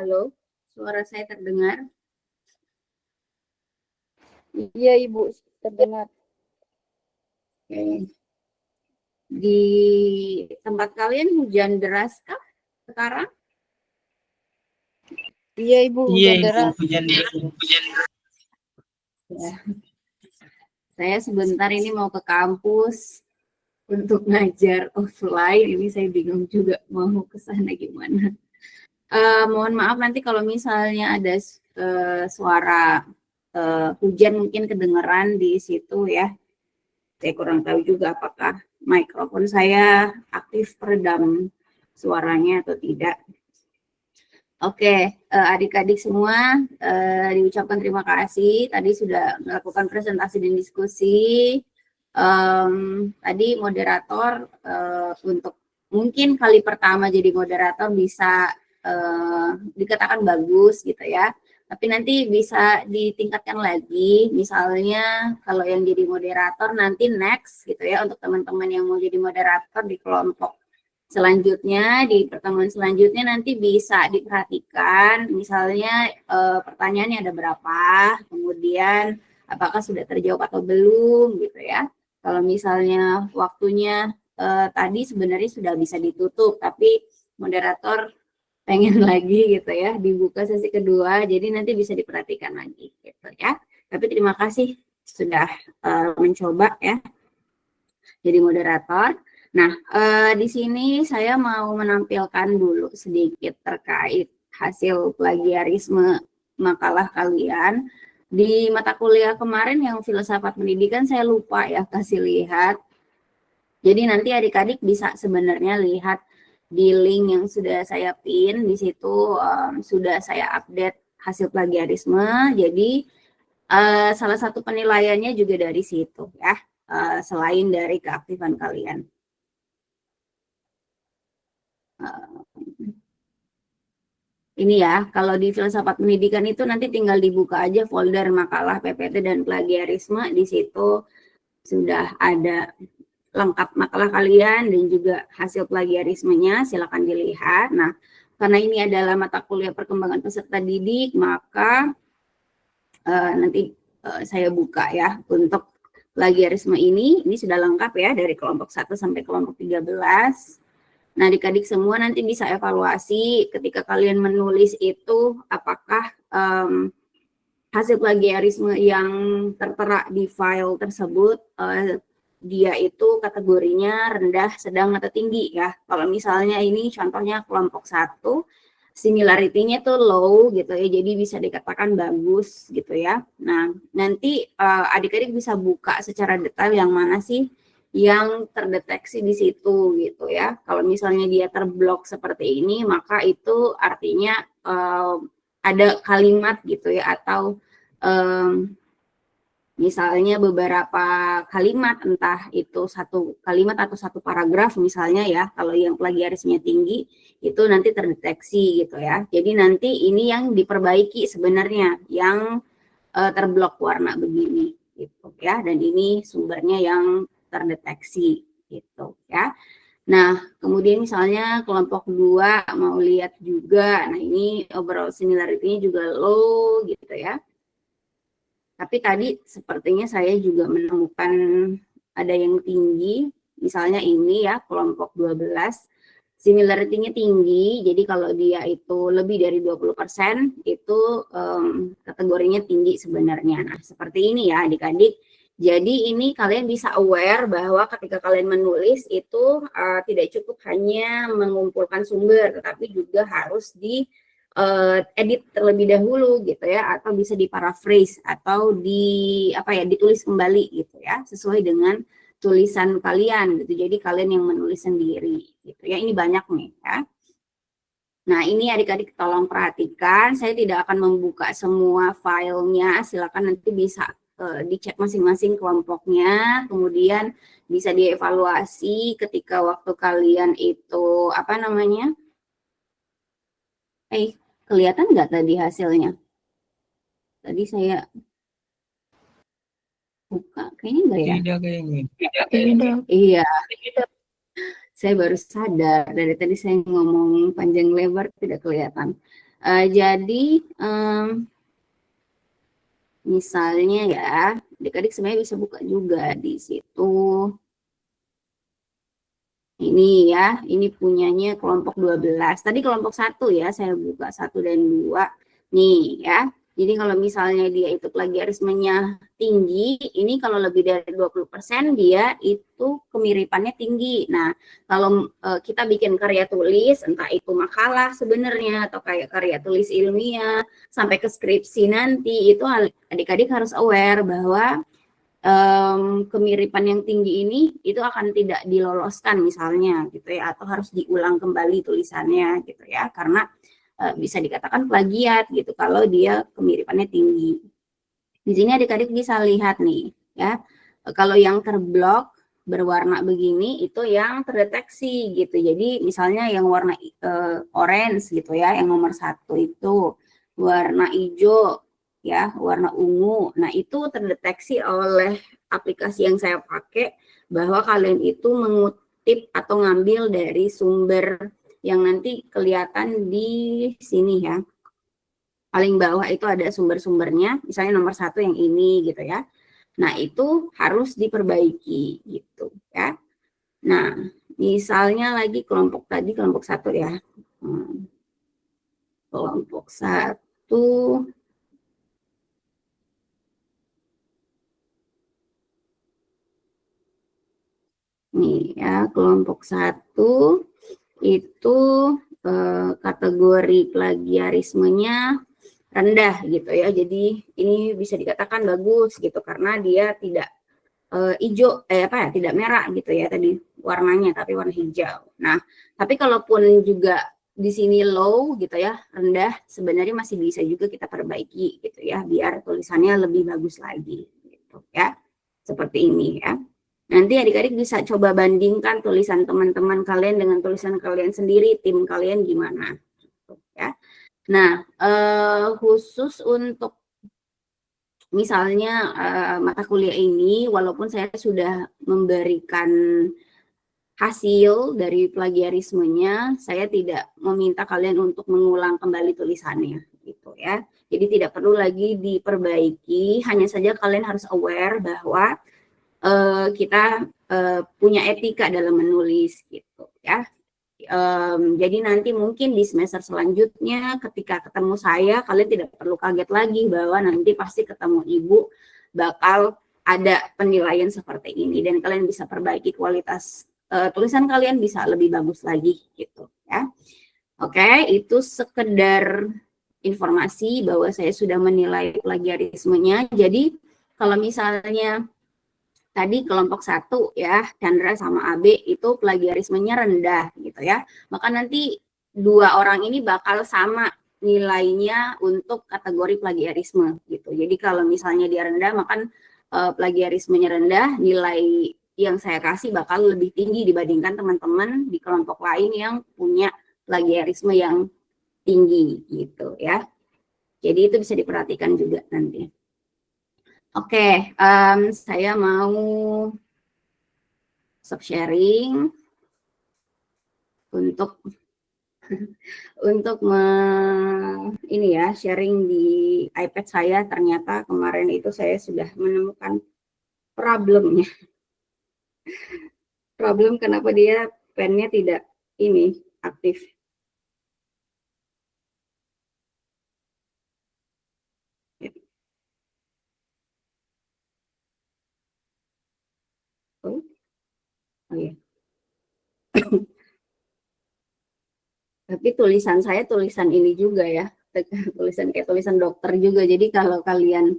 Halo, suara saya terdengar? Iya, Ibu, terdengar. Oke. Di tempat kalian hujan deras kah sekarang? Iya, Ibu, Iya, hujan Ibu. deras. Hujan. Ya. Saya sebentar ini mau ke kampus untuk ngajar offline. Ini saya bingung juga mau ke sana gimana. Mohon maaf nanti kalau misalnya ada suara hujan mungkin kedengeran di situ ya. Saya kurang tahu juga apakah mikrofon saya aktif peredam suaranya atau tidak. Oke, adik-adik semua diucapkan terima kasih. Tadi sudah melakukan presentasi dan diskusi. Tadi moderator untuk mungkin kali pertama jadi moderator bisa dikatakan bagus gitu ya. Tapi nanti bisa ditingkatkan lagi. Misalnya kalau yang jadi moderator nanti next gitu ya untuk teman-teman yang mau jadi moderator di kelompok selanjutnya, di pertemuan selanjutnya nanti bisa diperhatikan misalnya pertanyaannya ada berapa, kemudian apakah sudah terjawab atau belum gitu ya. Kalau misalnya waktunya tadi sebenarnya sudah bisa ditutup, tapi moderator pengen lagi gitu ya, dibuka sesi kedua, jadi nanti bisa diperhatikan lagi gitu ya. Tapi terima kasih sudah mencoba ya jadi moderator. Nah, di sini saya mau menampilkan dulu sedikit terkait hasil plagiarisme makalah kalian. Di mata kuliah kemarin yang filsafat pendidikan saya lupa ya kasih lihat. Jadi nanti adik-adik bisa sebenarnya lihat di link yang sudah saya pin, di situ sudah saya update hasil plagiarisme. Jadi salah satu penilaiannya juga dari situ ya, selain dari keaktifan kalian. Ini ya, kalau di filsafat pendidikan itu nanti tinggal dibuka aja folder makalah PPT dan plagiarisme, di situ sudah ada lengkap makalah kalian dan juga hasil plagiarismenya, silakan dilihat. Nah, karena ini adalah mata kuliah perkembangan peserta didik, maka nanti saya buka ya untuk plagiarisme ini sudah lengkap ya dari kelompok 1 sampai kelompok 13. Nah, adik-adik semua nanti bisa evaluasi ketika kalian menulis itu apakah hasil plagiarisme yang tertera di file tersebut dia itu kategorinya rendah, sedang, atau tinggi ya. Kalau misalnya ini contohnya kelompok 1, similarity-nya tuh low gitu ya, jadi bisa dikatakan bagus gitu ya. Nah, nanti adik-adik bisa buka secara detail yang mana sih yang terdeteksi di situ gitu ya. Kalau misalnya dia terblok seperti ini, maka itu artinya ada kalimat gitu ya, atau misalnya beberapa kalimat, entah itu satu kalimat atau satu paragraf misalnya ya, kalau yang plagiarismenya tinggi itu nanti terdeteksi gitu ya. Jadi nanti ini yang diperbaiki sebenarnya, yang terblok warna begini gitu ya, dan ini sumbernya yang terdeteksi gitu ya. Nah, kemudian misalnya kelompok 2 mau lihat juga, nah ini overall similarity-nya juga low gitu ya. Tapi tadi sepertinya saya juga menemukan ada yang tinggi, misalnya ini ya, kelompok 12, similarity-nya tinggi, jadi kalau dia itu lebih dari 20%, itu kategorinya tinggi sebenarnya. Nah, seperti ini ya adik-adik, Jadi ini kalian bisa aware bahwa ketika kalian menulis itu tidak cukup hanya mengumpulkan sumber, tetapi juga harus di edit terlebih dahulu gitu ya, atau bisa di paraphrase atau ditulis kembali gitu ya, sesuai dengan tulisan kalian gitu. Jadi kalian yang menulis sendiri gitu ya. Ini banyak nih ya. Nah, ini adik-adik tolong perhatikan, saya tidak akan membuka semua filenya, silakan nanti bisa dicek masing-masing kelompoknya, kemudian bisa dievaluasi ketika waktu kalian itu, kelihatan nggak tadi hasilnya? Tadi saya buka, kayaknya enggak ya? Tidak kayaknya. Tidak. Iya, saya baru sadar, dari tadi saya ngomong panjang lebar tidak kelihatan. Jadi, misalnya ya, adik-adik sebenarnya bisa buka juga di situ. Ini ya, ini punyanya kelompok 12. Tadi kelompok 1 ya, saya buka 1 dan 2. Nih ya, jadi kalau misalnya dia itu plagiarismenya tinggi, ini kalau lebih dari 20% dia itu kemiripannya tinggi. Nah, kalau kita bikin karya tulis, entah itu makalah sebenarnya, atau kayak karya tulis ilmiah, sampai ke skripsi nanti, itu adik-adik harus aware bahwa kemiripan yang tinggi ini itu akan tidak diloloskan misalnya gitu ya, atau harus diulang kembali tulisannya gitu ya, karena bisa dikatakan plagiat gitu kalau dia kemiripannya tinggi. Di sini adik-adik bisa lihat nih ya, kalau yang terblok berwarna begini itu yang terdeteksi gitu. Jadi misalnya yang warna orange gitu ya, yang nomor 1 itu, warna hijau ya, warna ungu. Nah, itu terdeteksi oleh aplikasi yang saya pakai bahwa kalian itu mengutip atau ngambil dari sumber yang nanti kelihatan di sini ya. Paling bawah itu ada sumber-sumbernya, misalnya nomor 1 yang ini gitu ya. Nah, itu harus diperbaiki gitu ya. Nah, misalnya lagi kelompok 1 ya. Kelompok 1 nih ya, kelompok 1 itu kategori plagiarismenya rendah gitu ya. Jadi ini bisa dikatakan bagus gitu karena dia tidak hijau tidak merah gitu ya tadi warnanya, tapi warna hijau. Nah, tapi kalaupun juga di sini low gitu ya, rendah, sebenarnya masih bisa juga kita perbaiki gitu ya, biar tulisannya lebih bagus lagi gitu ya. Seperti ini ya. Nanti adik-adik bisa coba bandingkan tulisan teman-teman kalian dengan tulisan kalian sendiri, tim kalian gimana gitu ya. Nah, khusus untuk misalnya mata kuliah ini, walaupun saya sudah memberikan hasil dari plagiarismenya, saya tidak meminta kalian untuk mengulang kembali tulisannya gitu ya. Jadi tidak perlu lagi diperbaiki, hanya saja kalian harus aware bahwa kita punya etika dalam menulis gitu ya. Jadi nanti mungkin di semester selanjutnya ketika ketemu saya, kalian tidak perlu kaget lagi bahwa nanti pasti ketemu ibu bakal ada penilaian seperti ini dan kalian bisa perbaiki kualitas tulisan kalian bisa lebih bagus lagi gitu ya. Oke, itu sekedar informasi bahwa saya sudah menilai plagiarismenya. Jadi kalau misalnya tadi kelompok 1 ya, Chandra sama AB itu plagiarismenya rendah gitu ya. Maka nanti 2 orang ini bakal sama nilainya untuk kategori plagiarisme gitu. Jadi kalau misalnya dia rendah, maka plagiarismenya rendah, nilai yang saya kasih bakal lebih tinggi dibandingkan teman-teman di kelompok lain yang punya plagiarisme yang tinggi gitu ya. Jadi itu bisa diperhatikan juga nanti. Oke, saya mau stop sharing untuk ini ya, sharing di iPad saya. Ternyata kemarin itu saya sudah menemukan problemnya. Problem kenapa dia pennya tidak ini aktif. Oh iya. Tapi tulisan saya tulisan ini juga ya, tulisan kayak tulisan dokter juga. Jadi kalau kalian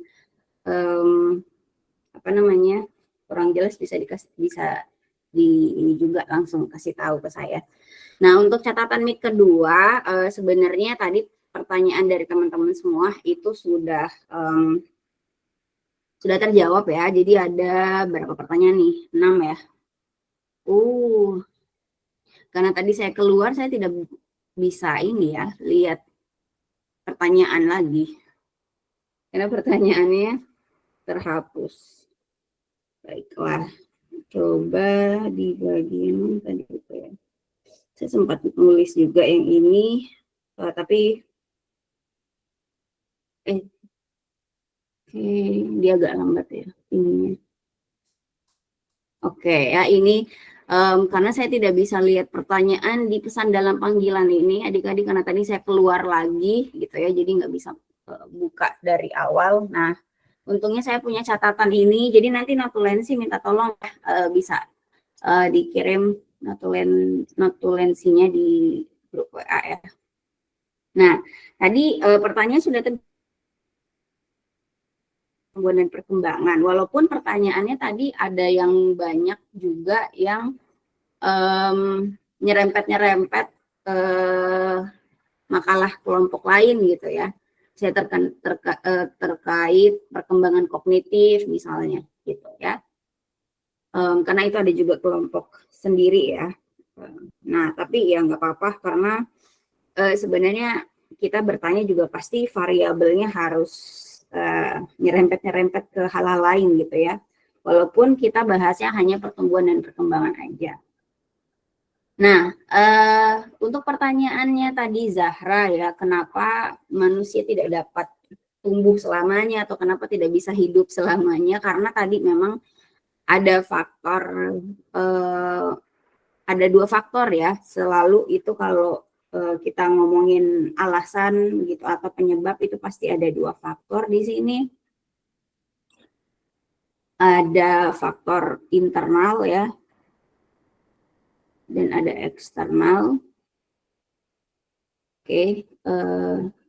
apa namanya kurang jelas bisa di ini juga langsung kasih tahu ke saya. Nah, untuk catatan mid kedua, sebenarnya tadi pertanyaan dari teman-teman semua itu sudah terjawab ya. Jadi ada berapa pertanyaan nih? 6 ya. Karena tadi saya keluar, saya tidak bisa ini ya, lihat pertanyaan lagi. Karena pertanyaannya terhapus. Baiklah, coba di bagian tadi itu ya. Saya sempat nulis juga yang ini, tapi dia agak lambat ya ininya. Oke ya, ini karena saya tidak bisa lihat pertanyaan di pesan dalam panggilan ini, adik-adik, karena tadi saya keluar lagi gitu ya, jadi nggak bisa buka dari awal. Nah, untungnya saya punya catatan ini, jadi nanti notulensi minta tolong bisa dikirim notulensinya di grup WA ya. Nah, tadi pertanyaan sudah dan perkembangan, walaupun pertanyaannya tadi ada yang banyak juga yang nyerempet-nyerempet makalah kelompok lain gitu ya. Saya terkait perkembangan kognitif misalnya gitu ya. Karena itu ada juga kelompok sendiri ya. Nah, tapi ya nggak apa-apa karena sebenarnya kita bertanya juga pasti variabelnya harus nyerempet-nyerempet ke hal-hal lain gitu ya. Walaupun kita bahasnya hanya pertumbuhan dan perkembangan aja. Nah, untuk pertanyaannya tadi Zahra ya, kenapa manusia tidak dapat tumbuh selamanya atau kenapa tidak bisa hidup selamanya? Karena tadi memang ada faktor, ada 2 faktor ya, selalu itu kalau kita ngomongin alasan gitu atau penyebab itu pasti ada 2 faktor di sini. Ada faktor internal ya, dan ada eksternal. Oke,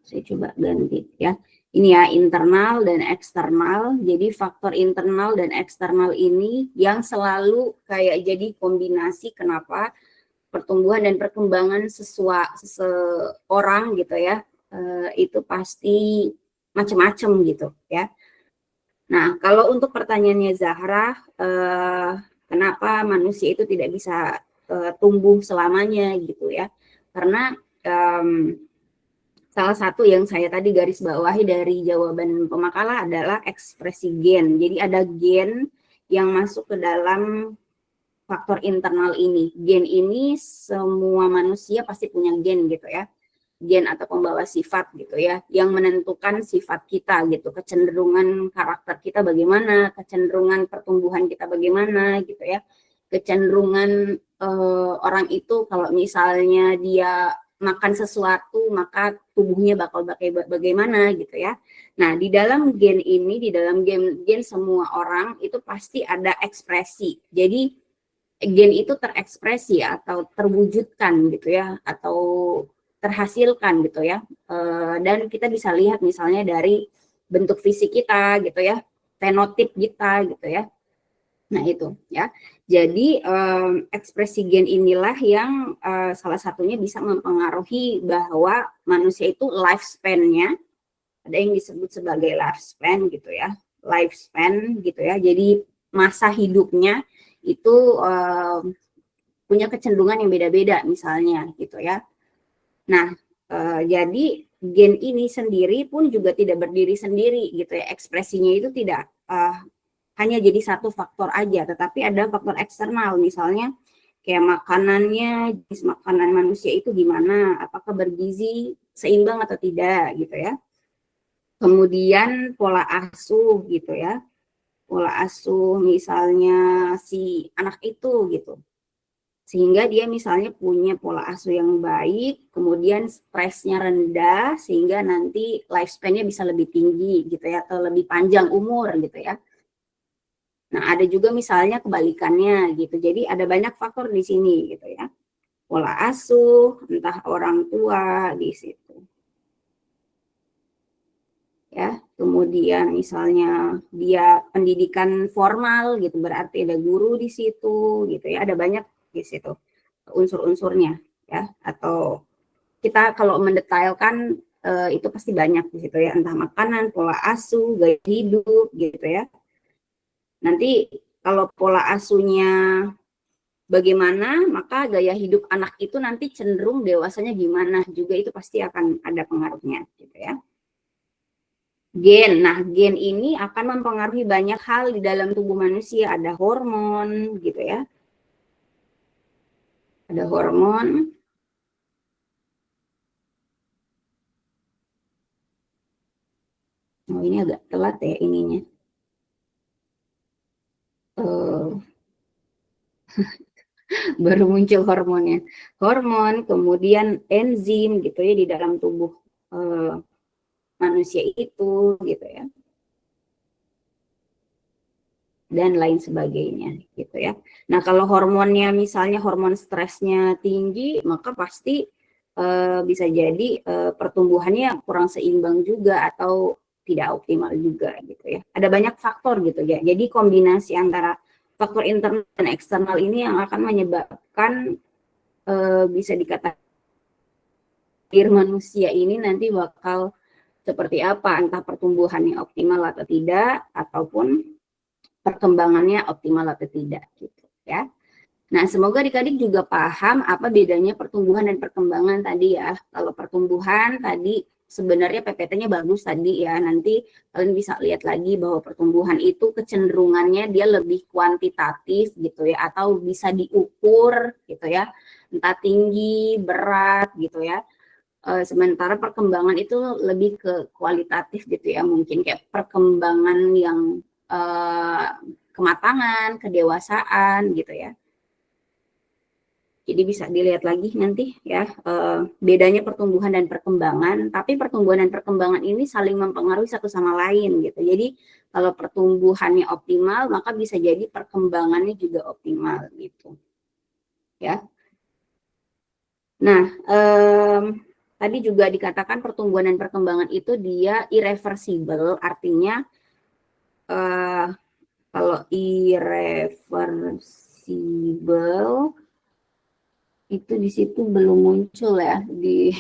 saya coba ganti ya. Ini ya, internal dan eksternal. Jadi faktor internal dan eksternal ini yang selalu kayak jadi kombinasi kenapa pertumbuhan dan perkembangan seseorang gitu ya, itu pasti macam-macam gitu ya. Nah, kalau untuk pertanyaannya Zahra, kenapa manusia itu tidak bisa tumbuh selamanya gitu ya? Karena salah satu yang saya tadi garis bawahi dari jawaban pemakalah adalah ekspresi gen. Jadi ada gen yang masuk ke dalam faktor internal ini. Gen ini semua manusia pasti punya gen gitu ya. Gen atau pembawa sifat gitu ya, yang menentukan sifat kita gitu, kecenderungan karakter kita bagaimana, kecenderungan pertumbuhan kita bagaimana gitu ya, kecenderungan orang itu kalau misalnya dia makan sesuatu maka tubuhnya bakal bagaimana gitu ya. Nah, di dalam gen ini, di dalam gen semua orang itu pasti ada ekspresi. Jadi gen itu terekspresi atau terwujudkan gitu ya, atau terhasilkan gitu ya. Dan kita bisa lihat misalnya dari bentuk fisik kita gitu ya, fenotip kita gitu ya. Nah itu ya. Jadi ekspresi gen inilah yang salah satunya bisa mempengaruhi bahwa manusia itu lifespan-nya, ada yang disebut sebagai lifespan gitu ya, lifespan gitu ya. Jadi masa hidupnya itu punya kecenderungan yang beda-beda misalnya gitu ya. Nah, jadi gen ini sendiri pun juga tidak berdiri sendiri gitu ya. Ekspresinya itu tidak hanya jadi satu faktor aja, tetapi ada faktor eksternal, misalnya kayak makanannya, jenis makanan manusia itu gimana, apakah bergizi, seimbang atau tidak gitu ya. Kemudian pola asuh gitu ya, pola asuh misalnya si anak itu gitu, sehingga dia misalnya punya pola asuh yang baik, kemudian stresnya rendah, sehingga nanti lifespan-nya bisa lebih tinggi gitu ya, atau lebih panjang umur gitu ya. Nah, ada juga misalnya kebalikannya gitu. Jadi ada banyak faktor di sini gitu ya. Pola asuh, entah orang tua di situ. Ya, kemudian misalnya dia pendidikan formal gitu, berarti ada guru di situ gitu ya. Ada banyak di situ unsur-unsurnya ya. Atau kita kalau mendetailkan itu pasti banyak di situ ya, entah makanan, pola asuh, gaya hidup gitu ya. Nanti kalau pola asuhnya bagaimana, maka gaya hidup anak itu nanti cenderung dewasanya gimana juga itu pasti akan ada pengaruhnya gitu ya. Gen, nah gen ini akan mempengaruhi banyak hal di dalam tubuh manusia, ada hormon gitu ya. Ada hormon. Oh, ini agak telat ya ininya. Baru muncul hormonnya. Hormon, kemudian enzim gitu ya di dalam tubuh manusia itu gitu ya. Dan lain sebagainya gitu ya. Nah, kalau hormonnya misalnya hormon stresnya tinggi, maka pasti bisa jadi pertumbuhannya kurang seimbang juga atau tidak optimal juga gitu ya. Ada banyak faktor gitu ya. Jadi kombinasi antara faktor internal dan eksternal ini yang akan menyebabkan bisa dikatakan manusia ini nanti bakal seperti apa, entah pertumbuhannya optimal atau tidak, ataupun perkembangannya optimal atau tidak gitu ya. Nah, semoga adik-adik juga paham apa bedanya pertumbuhan dan perkembangan tadi ya. Kalau pertumbuhan tadi sebenarnya PPT-nya bagus tadi ya. Nanti kalian bisa lihat lagi bahwa pertumbuhan itu kecenderungannya dia lebih kuantitatif gitu ya, atau bisa diukur gitu ya. Entah tinggi, berat gitu ya. Sementara perkembangan itu lebih ke kualitatif gitu ya, mungkin kayak perkembangan yang kematangan, kedewasaan gitu ya. Jadi bisa dilihat lagi nanti ya bedanya pertumbuhan dan perkembangan. Tapi pertumbuhan dan perkembangan ini saling mempengaruhi satu sama lain gitu. Jadi kalau pertumbuhannya optimal, maka bisa jadi perkembangannya juga optimal gitu. Ya. Nah, tadi juga dikatakan pertumbuhan dan perkembangan itu dia irreversible, artinya kalau irreversible itu di situ belum muncul ya di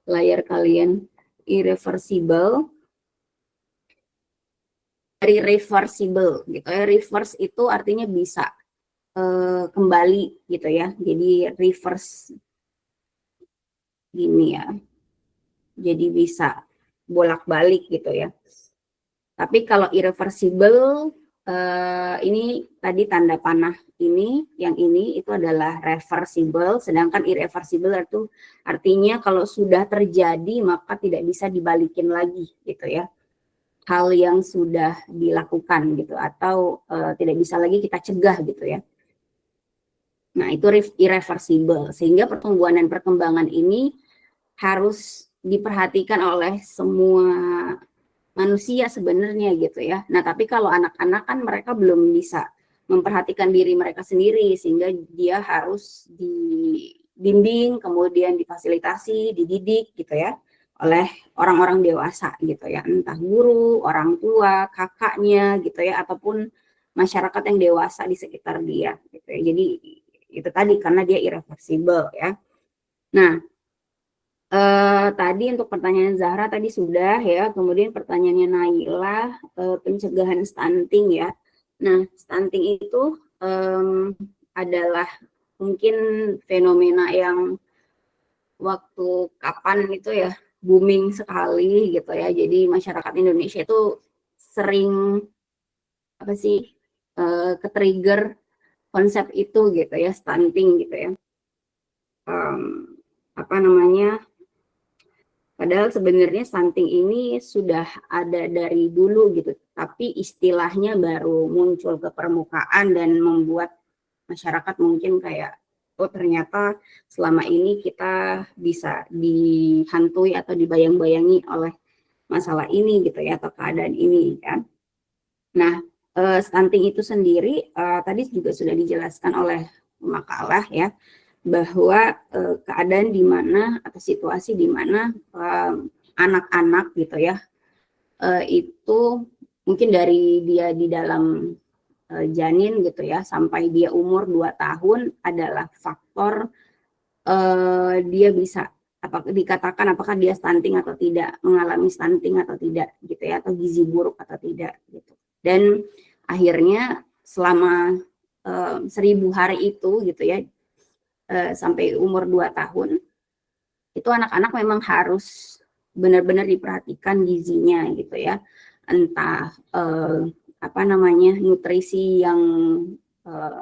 layar kalian. Irreversible dari reversible gitu ya. Reverse itu artinya bisa kembali gitu ya. Jadi reverse gini ya. Jadi bisa bolak-balik gitu ya. Tapi kalau irreversible ini tadi tanda panah ini, yang ini itu adalah reversible, sedangkan irreversible itu artinya kalau sudah terjadi maka tidak bisa dibalikin lagi gitu ya. Hal yang sudah dilakukan gitu atau tidak bisa lagi kita cegah gitu ya. Nah, itu irreversible, sehingga pertumbuhan dan perkembangan ini harus diperhatikan oleh semua manusia sebenarnya gitu ya. Nah, tapi kalau anak-anak kan mereka belum bisa memperhatikan diri mereka sendiri, sehingga dia harus dibimbing, kemudian difasilitasi, dididik gitu ya oleh orang-orang dewasa gitu ya, entah guru, orang tua, kakaknya gitu ya, ataupun masyarakat yang dewasa di sekitar dia gitu ya. Jadi itu tadi karena dia irreversible ya. Nah, tadi untuk pertanyaan Zahra tadi sudah ya, kemudian pertanyaannya Naila pencegahan stunting ya. Nah, stunting itu adalah mungkin fenomena yang waktu kapan itu ya booming sekali gitu ya. Jadi masyarakat Indonesia itu sering apa sih ke-trigger konsep itu gitu ya, stunting gitu ya. Apa namanya? Padahal sebenarnya stunting ini sudah ada dari dulu gitu, tapi istilahnya baru muncul ke permukaan dan membuat masyarakat mungkin kayak, oh ternyata selama ini kita bisa dihantui atau dibayang-bayangi oleh masalah ini gitu ya, atau keadaan ini kan. Nah, stunting itu sendiri tadi juga sudah dijelaskan oleh makalah ya, bahwa keadaan di mana atau situasi di mana anak-anak gitu ya itu mungkin dari dia di dalam janin gitu ya sampai dia umur 2 tahun adalah faktor dia bisa dikatakan apakah dia stunting atau tidak, mengalami stunting atau tidak gitu ya, atau gizi buruk atau tidak gitu. Dan akhirnya selama 1000 hari itu gitu ya sampai umur 2 tahun itu anak-anak memang harus benar-benar diperhatikan gizinya gitu ya, entah nutrisi yang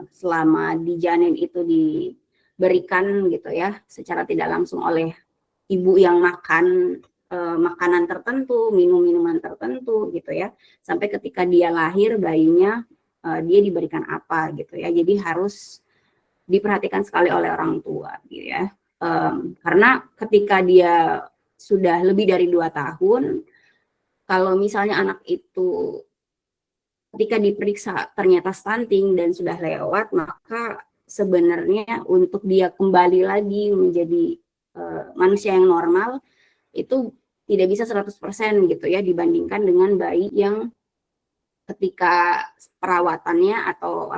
selama di janin itu diberikan gitu ya secara tidak langsung oleh ibu yang makan makanan tertentu, minum minuman tertentu gitu ya, sampai ketika dia lahir bayinya dia diberikan apa gitu ya. Jadi harus diperhatikan sekali oleh orang tua gitu ya. Karena ketika dia sudah lebih dari 2 tahun, kalau misalnya anak itu ketika diperiksa ternyata stunting dan sudah lewat, maka sebenarnya untuk dia kembali lagi menjadi manusia yang normal itu tidak bisa 100% gitu ya, dibandingkan dengan bayi yang ketika perawatannya atau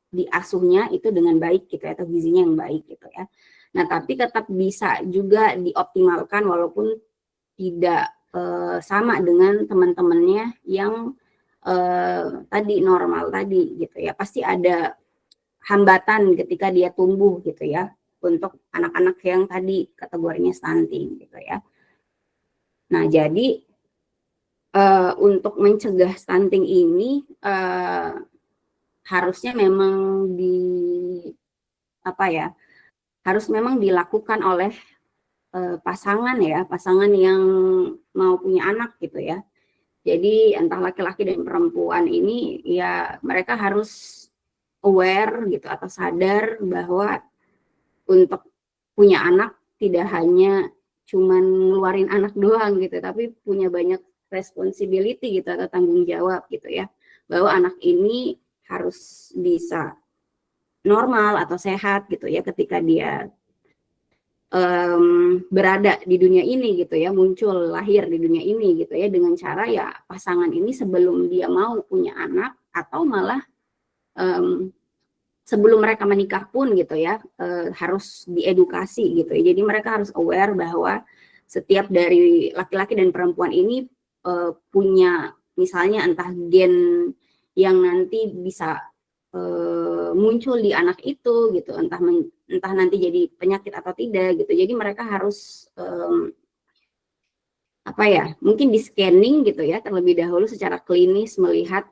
diasuhnya itu dengan baik gitu ya, atau gizinya yang baik gitu ya. Nah, tapi tetap bisa juga dioptimalkan walaupun tidak sama dengan teman-temannya yang tadi normal tadi gitu ya. Pasti ada hambatan ketika dia tumbuh gitu ya, untuk anak-anak yang tadi kategorinya stunting gitu ya. Nah, jadi untuk mencegah stunting ini harusnya memang harus memang dilakukan oleh pasangan yang mau punya anak gitu ya. Jadi entah laki-laki dan perempuan ini ya mereka harus aware gitu atau sadar bahwa untuk punya anak tidak hanya cuman ngeluarin anak doang gitu, tapi punya banyak responsibility gitu atau tanggung jawab gitu ya, bahwa anak ini harus bisa normal atau sehat gitu ya ketika dia berada di dunia ini gitu ya, muncul lahir di dunia ini gitu ya, dengan cara ya pasangan ini sebelum dia mau punya anak atau malah sebelum mereka menikah pun gitu ya harus diedukasi gitu ya. Jadi mereka harus aware bahwa setiap dari laki-laki dan perempuan ini punya misalnya entah gen yang nanti bisa muncul di anak itu gitu, entah nanti jadi penyakit atau tidak gitu. Jadi mereka harus mungkin di scanning gitu ya terlebih dahulu secara klinis, melihat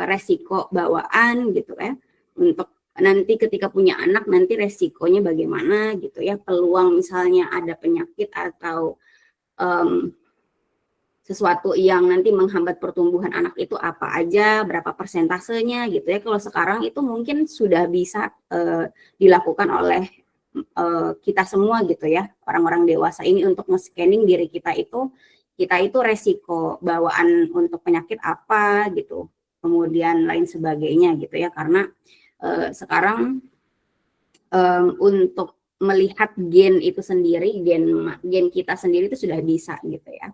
resiko bawaan gitu ya, untuk nanti ketika punya anak nanti resikonya bagaimana gitu ya, peluang misalnya ada penyakit atau sesuatu yang nanti menghambat pertumbuhan anak itu apa aja, berapa persentasenya gitu ya. Kalau sekarang itu mungkin sudah bisa dilakukan oleh kita semua gitu ya, orang-orang dewasa ini, untuk nge-scanning diri kita itu resiko bawaan untuk penyakit apa gitu, kemudian lain sebagainya gitu ya. Karena sekarang untuk melihat gen itu sendiri, gen kita sendiri itu sudah bisa gitu ya.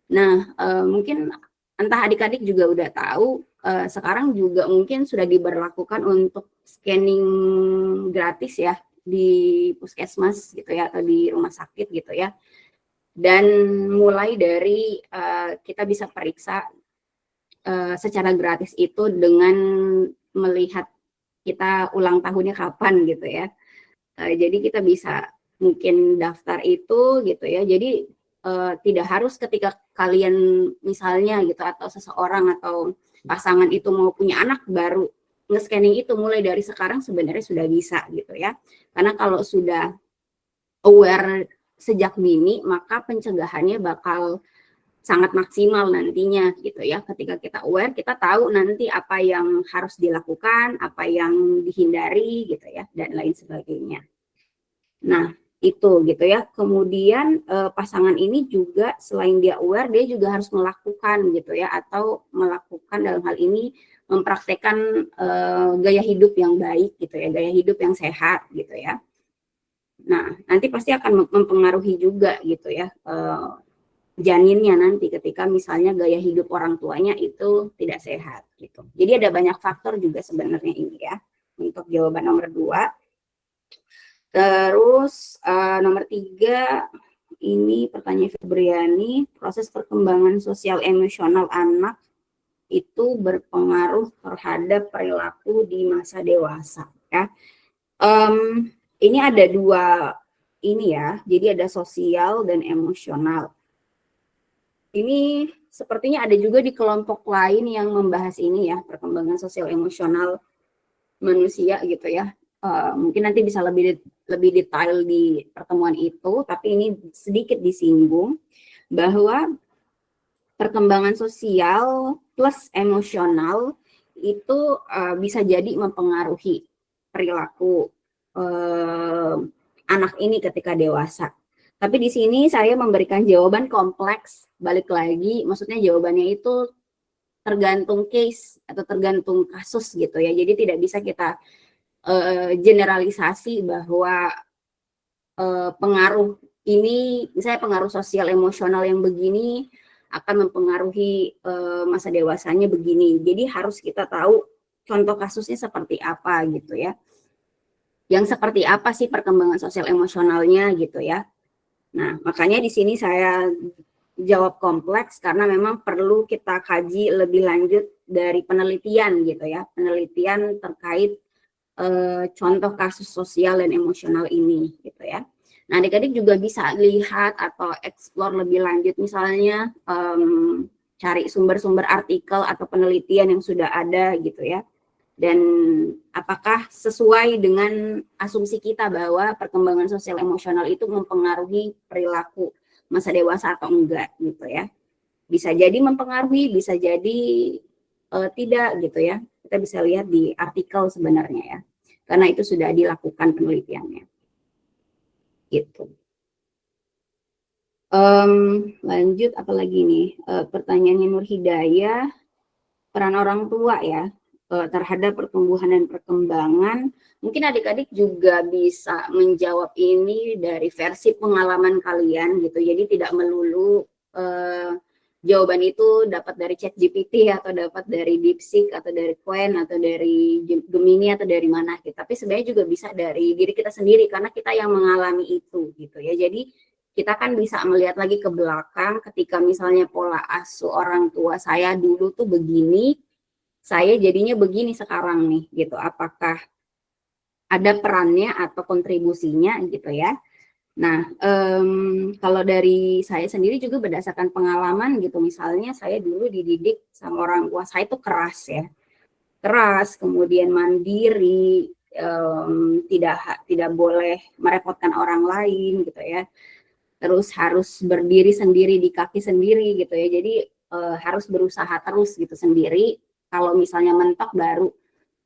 Nah, mungkin entah adik-adik juga udah tahu, sekarang juga mungkin sudah diberlakukan untuk scanning gratis ya di puskesmas gitu ya, atau di rumah sakit gitu ya. Dan mulai dari kita bisa periksa secara gratis itu dengan melihat kita ulang tahunnya kapan gitu ya. Jadi kita bisa mungkin daftar itu gitu ya. Jadi tidak harus ketika kalian misalnya gitu atau seseorang atau pasangan itu mau punya anak baru nge-scanning itu, mulai dari sekarang sebenarnya sudah bisa gitu ya. Karena kalau sudah aware sejak dini, maka pencegahannya bakal sangat maksimal nantinya gitu ya. Ketika kita aware, kita tahu nanti apa yang harus dilakukan, apa yang dihindari gitu ya, dan lain sebagainya. Nah, itu gitu ya. Kemudian pasangan ini juga selain dia aware, dia juga harus melakukan gitu ya, atau melakukan dalam hal ini mempraktekkan gaya hidup yang baik gitu ya, gaya hidup yang sehat gitu ya. Nah, nanti pasti akan mempengaruhi juga gitu ya janinnya nanti ketika misalnya gaya hidup orang tuanya itu tidak sehat gitu. Jadi ada banyak faktor juga sebenarnya ini ya untuk jawaban nomor 2. Terus nomor 3 ini pertanyaan Febriani, proses perkembangan sosial emosional anak itu berpengaruh terhadap perilaku di masa dewasa ya. Ini ada 2 ini ya, jadi ada sosial dan emosional. Ini sepertinya ada juga di kelompok lain yang membahas ini ya, perkembangan sosial emosional manusia gitu ya. Mungkin nanti bisa lebih detail di pertemuan itu, tapi ini sedikit disinggung bahwa perkembangan sosial plus emosional itu bisa jadi mempengaruhi perilaku anak ini ketika dewasa. Tapi di sini saya memberikan jawaban kompleks, balik lagi, maksudnya jawabannya itu tergantung case atau tergantung kasus gitu ya. Jadi tidak bisa kita generalisasi bahwa pengaruh ini, misalnya pengaruh sosial emosional yang begini akan mempengaruhi masa dewasanya begini. Jadi harus kita tahu contoh kasusnya seperti apa gitu ya. Yang seperti apa sih perkembangan sosial emosionalnya gitu ya. Nah, makanya di sini saya jawab kompleks karena memang perlu kita kaji lebih lanjut dari penelitian gitu ya. Penelitian terkait contoh kasus sosial dan emosional ini gitu ya. Nah, adik-adik juga bisa lihat atau explore lebih lanjut misalnya cari sumber-sumber artikel atau penelitian yang sudah ada gitu ya. Dan apakah sesuai dengan asumsi kita bahwa perkembangan sosial emosional itu mempengaruhi perilaku masa dewasa atau enggak gitu ya. Bisa jadi mempengaruhi, bisa jadi tidak gitu ya. Kita bisa lihat di artikel sebenarnya ya, karena itu sudah dilakukan penelitiannya. Gitu. Lanjut apalagi nih, pertanyaannya Nur Hidayah, peran orang tua ya terhadap pertumbuhan dan perkembangan. Mungkin adik-adik juga bisa menjawab ini dari versi pengalaman kalian gitu. Jadi tidak melulu jawaban itu dapat dari ChatGPT atau dapat dari DeepSeek atau dari Qwen atau dari Gemini atau dari mana gitu. Tapi sebenarnya juga bisa dari diri kita sendiri karena kita yang mengalami itu gitu ya. Jadi kita kan bisa melihat lagi ke belakang ketika misalnya pola asuh orang tua saya dulu tuh begini, saya jadinya begini sekarang nih gitu. Apakah ada perannya atau kontribusinya gitu ya. Nah, kalau dari saya sendiri juga berdasarkan pengalaman gitu, misalnya saya dulu dididik sama orang tua saya itu keras ya, keras, kemudian mandiri, tidak boleh merepotkan orang lain gitu ya, terus harus berdiri sendiri di kaki sendiri gitu ya, jadi harus berusaha terus gitu sendiri, kalau misalnya mentok baru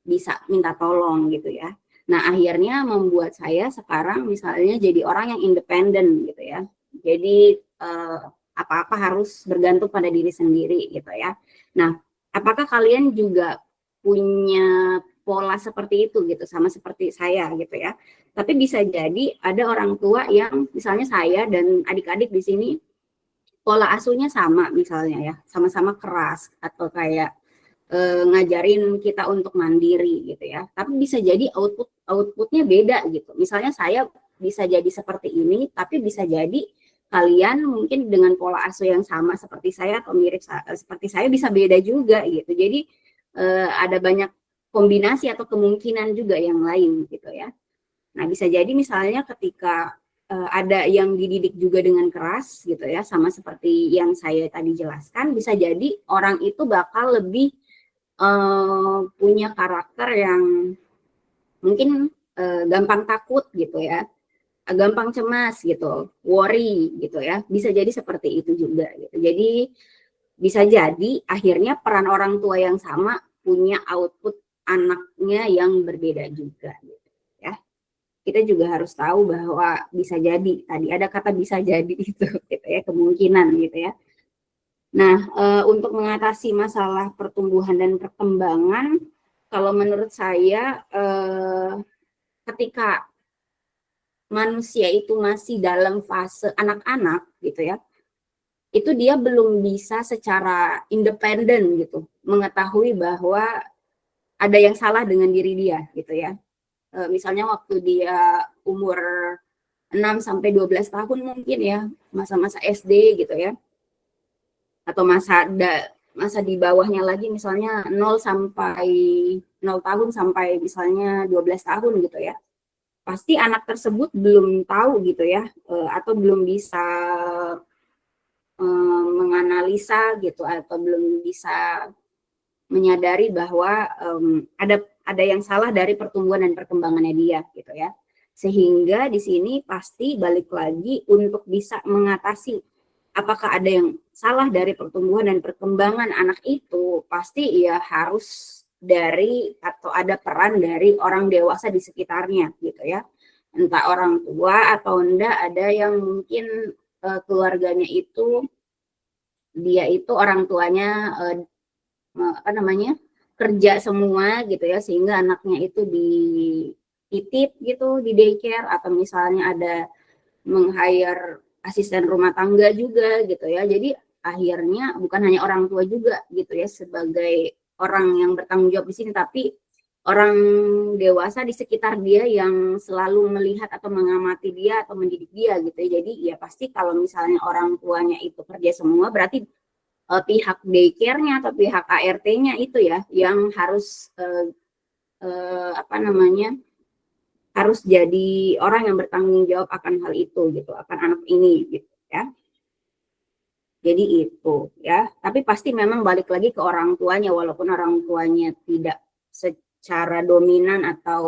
bisa minta tolong gitu ya. Nah, akhirnya membuat saya sekarang misalnya jadi orang yang independen gitu ya. Jadi apa-apa harus bergantung pada diri sendiri gitu ya. Nah, apakah kalian juga punya pola seperti itu gitu, sama seperti saya gitu ya. Tapi bisa jadi ada orang tua yang misalnya saya dan adik-adik di sini pola asuhnya sama misalnya ya, sama-sama keras atau kayak ngajarin kita untuk mandiri gitu ya. Tapi bisa jadi outputnya beda gitu. Misalnya saya bisa jadi seperti ini, tapi bisa jadi kalian mungkin dengan pola asuh yang sama seperti saya atau mirip seperti saya bisa beda juga gitu. Jadi ada banyak kombinasi atau kemungkinan juga yang lain gitu ya. Nah, bisa jadi misalnya ketika ada yang dididik juga dengan keras gitu ya, sama seperti yang saya tadi jelaskan, bisa jadi orang itu bakal lebih punya karakter yang mungkin gampang takut gitu ya, gampang cemas gitu, worry gitu ya, bisa jadi seperti itu juga gitu. Jadi bisa jadi akhirnya peran orang tua yang sama punya output anaknya yang berbeda juga gitu ya. Kita juga harus tahu bahwa bisa jadi, tadi ada kata bisa jadi itu gitu ya, kemungkinan gitu ya. Nah, untuk mengatasi masalah pertumbuhan dan perkembangan, kalau menurut saya ketika manusia itu masih dalam fase anak-anak gitu ya, itu dia belum bisa secara independen gitu mengetahui bahwa ada yang salah dengan diri dia gitu ya. Misalnya waktu dia umur 6 sampai 12 tahun mungkin ya, masa-masa SD gitu ya. Atau masa di bawahnya lagi misalnya 0 tahun sampai misalnya 12 tahun gitu ya. Pasti anak tersebut belum tahu gitu ya, atau belum bisa menganalisa gitu, atau belum bisa menyadari bahwa ada yang salah dari pertumbuhan dan perkembangannya dia gitu ya. Sehingga di sini pasti balik lagi untuk bisa mengatasi apakah ada yang salah dari pertumbuhan dan perkembangan anak itu, pasti ya harus dari atau ada peran dari orang dewasa di sekitarnya gitu ya. Entah orang tua atau enggak ada yang mungkin keluarganya itu dia itu orang tuanya kerja semua gitu ya, sehingga anaknya itu dititip gitu di daycare, atau misalnya ada meng-hire asisten rumah tangga juga gitu ya. Jadi akhirnya bukan hanya orang tua juga gitu ya sebagai orang yang bertanggung jawab di sini, tapi orang dewasa di sekitar dia yang selalu melihat atau mengamati dia atau mendidik dia gitu ya. Jadi ya pasti kalau misalnya orang tuanya itu kerja semua, berarti pihak daycare-nya atau pihak ART-nya itu ya yang harus harus jadi orang yang bertanggung jawab akan hal itu gitu, akan anak ini gitu ya. Jadi itu ya, tapi pasti memang balik lagi ke orang tuanya, walaupun orang tuanya tidak secara dominan atau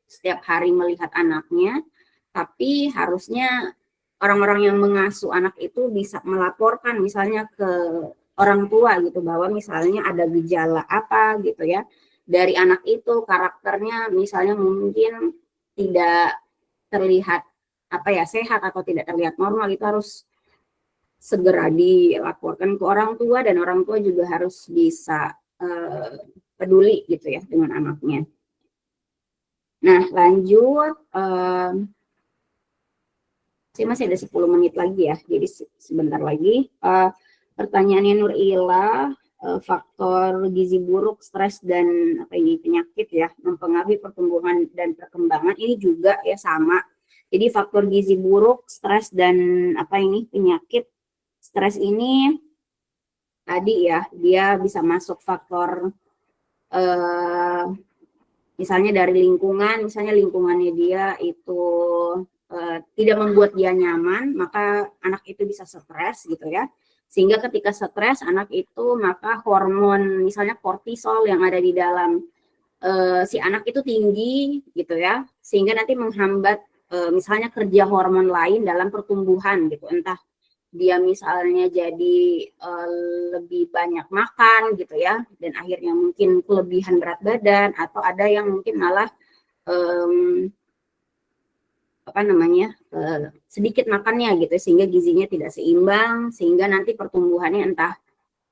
setiap hari melihat anaknya, tapi harusnya orang-orang yang mengasuh anak itu bisa melaporkan misalnya ke orang tua gitu, bahwa misalnya ada gejala apa gitu ya dari anak itu, karakternya misalnya mungkin tidak terlihat sehat atau tidak terlihat normal, itu harus segera dilaporkan ke orang tua, dan orang tua juga harus bisa peduli gitu ya dengan anaknya. Nah lanjut, saya masih ada 10 menit lagi ya, jadi sebentar lagi. Pertanyaannya Nurila, faktor gizi buruk, stres, dan penyakit ya mempengaruhi pertumbuhan dan perkembangan. Ini juga ya sama. Jadi faktor gizi buruk, stres, dan penyakit. Stres ini tadi ya dia bisa masuk faktor misalnya dari lingkungan, misalnya lingkungannya dia itu tidak membuat dia nyaman, maka anak itu bisa stres gitu ya. Sehingga ketika stres anak itu, maka hormon misalnya kortisol yang ada di dalam si anak itu tinggi gitu ya, sehingga nanti menghambat misalnya kerja hormon lain dalam pertumbuhan gitu. Entah dia misalnya jadi lebih banyak makan gitu ya, dan akhirnya mungkin kelebihan berat badan, atau ada yang mungkin malah sedikit makannya gitu, sehingga gizinya tidak seimbang, sehingga nanti pertumbuhannya entah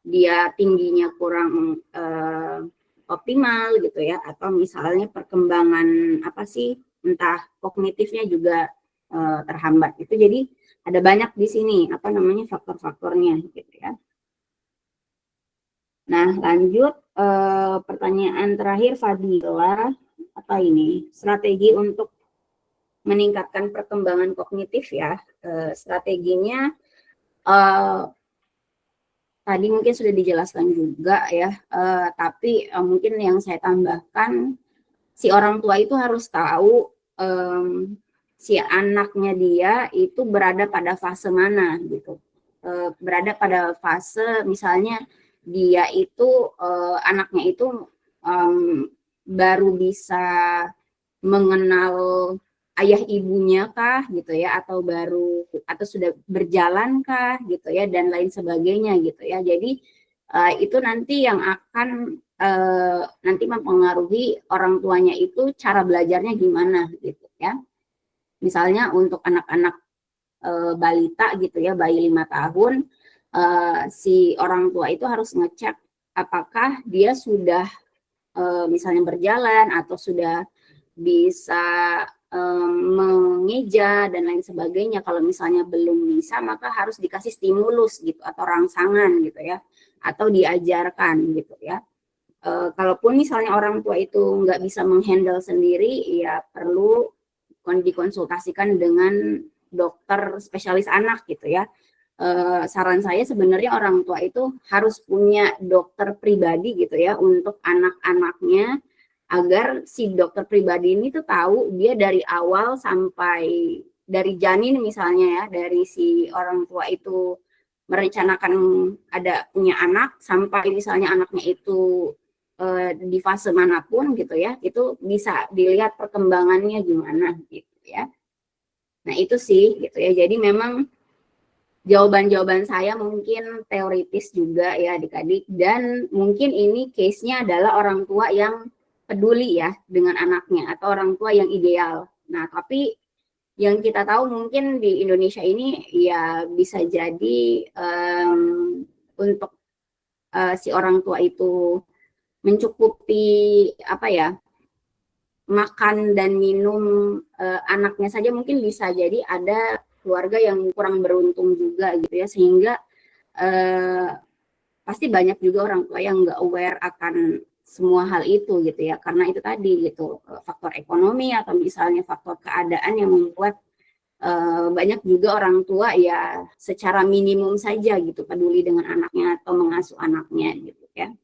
dia tingginya kurang optimal gitu ya, atau misalnya perkembangan entah kognitifnya juga terhambat. Itu jadi ada banyak di sini faktor-faktornya gitu ya. Nah lanjut, pertanyaan terakhir Fadila, strategi untuk meningkatkan perkembangan kognitif ya. Strateginya tadi mungkin sudah dijelaskan juga ya, tapi mungkin yang saya tambahkan, si orang tua itu harus tahu si anaknya dia itu berada pada fase mana gitu. Berada pada fase misalnya dia itu anaknya itu baru bisa mengenal ayah ibunya kah gitu ya, atau sudah berjalan kah gitu ya, dan lain sebagainya gitu ya. Jadi itu nanti yang akan nanti mempengaruhi orang tuanya itu cara belajarnya gimana gitu ya. Misalnya untuk anak-anak balita gitu ya, bayi 5 tahun, si orang tua itu harus ngecek apakah dia sudah misalnya berjalan atau sudah bisa mengeja dan lain sebagainya. Kalau misalnya belum bisa, maka harus dikasih stimulus gitu atau rangsangan gitu ya, atau diajarkan gitu ya. Kalaupun misalnya orang tua itu nggak bisa menghandle sendiri, ya perlu dikonsultasikan dengan dokter spesialis anak gitu ya. Saran saya sebenarnya orang tua itu harus punya dokter pribadi gitu ya untuk anak-anaknya, agar si dokter pribadi ini tuh tahu dia dari awal sampai dari janin misalnya ya, dari si orang tua itu merencanakan ada punya anak sampai misalnya anaknya itu di fase manapun gitu ya, itu bisa dilihat perkembangannya gimana gitu ya. Nah itu sih gitu ya, jadi memang jawaban-jawaban saya mungkin teoritis juga ya adik-adik, dan mungkin ini case-nya adalah orang tua yang peduli ya dengan anaknya atau orang tua yang ideal. Nah, tapi yang kita tahu mungkin di Indonesia ini ya bisa jadi untuk si orang tua itu mencukupi apa ya, makan dan minum anaknya saja, mungkin bisa jadi ada keluarga yang kurang beruntung juga gitu ya, sehingga pasti banyak juga orang tua yang nggak aware akan semua hal itu gitu ya, karena itu tadi gitu, faktor ekonomi atau misalnya faktor keadaan yang membuat banyak juga orang tua ya secara minimum saja gitu peduli dengan anaknya atau mengasuh anaknya gitu ya.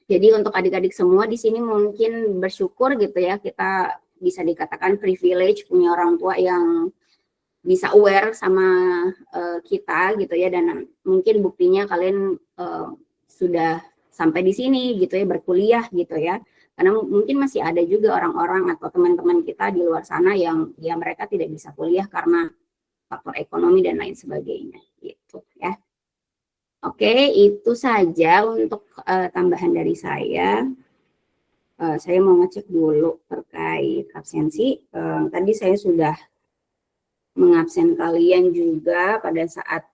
Jadi untuk adik-adik semua di sini mungkin bersyukur gitu ya, kita bisa dikatakan privilege punya orang tua yang bisa aware sama kita gitu ya, dan mungkin buktinya kalian sudah sampai di sini gitu ya, berkuliah gitu ya. Karena mungkin masih ada juga orang-orang atau teman-teman kita di luar sana yang ya mereka tidak bisa kuliah karena faktor ekonomi dan lain sebagainya gitu ya. Oke, itu saja untuk tambahan dari saya. Saya mau ngecek dulu terkait absensi. Tadi saya sudah mengabsen kalian juga pada saat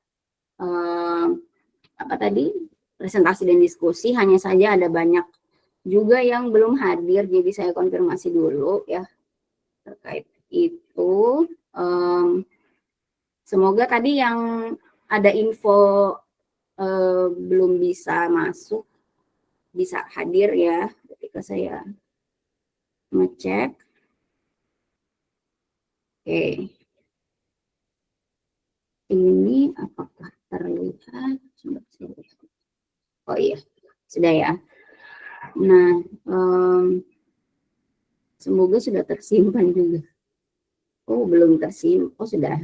apa tadi, presentasi dan diskusi. Hanya saja ada banyak juga yang belum hadir, jadi saya konfirmasi dulu ya terkait itu. Semoga tadi yang ada info belum bisa masuk bisa hadir ya ketika saya ngecek. Oke. Ini apakah terlihat? Oh iya, sudah ya. Nah, semoga sudah tersimpan juga. Oh, belum tersimpan. Oh, sudah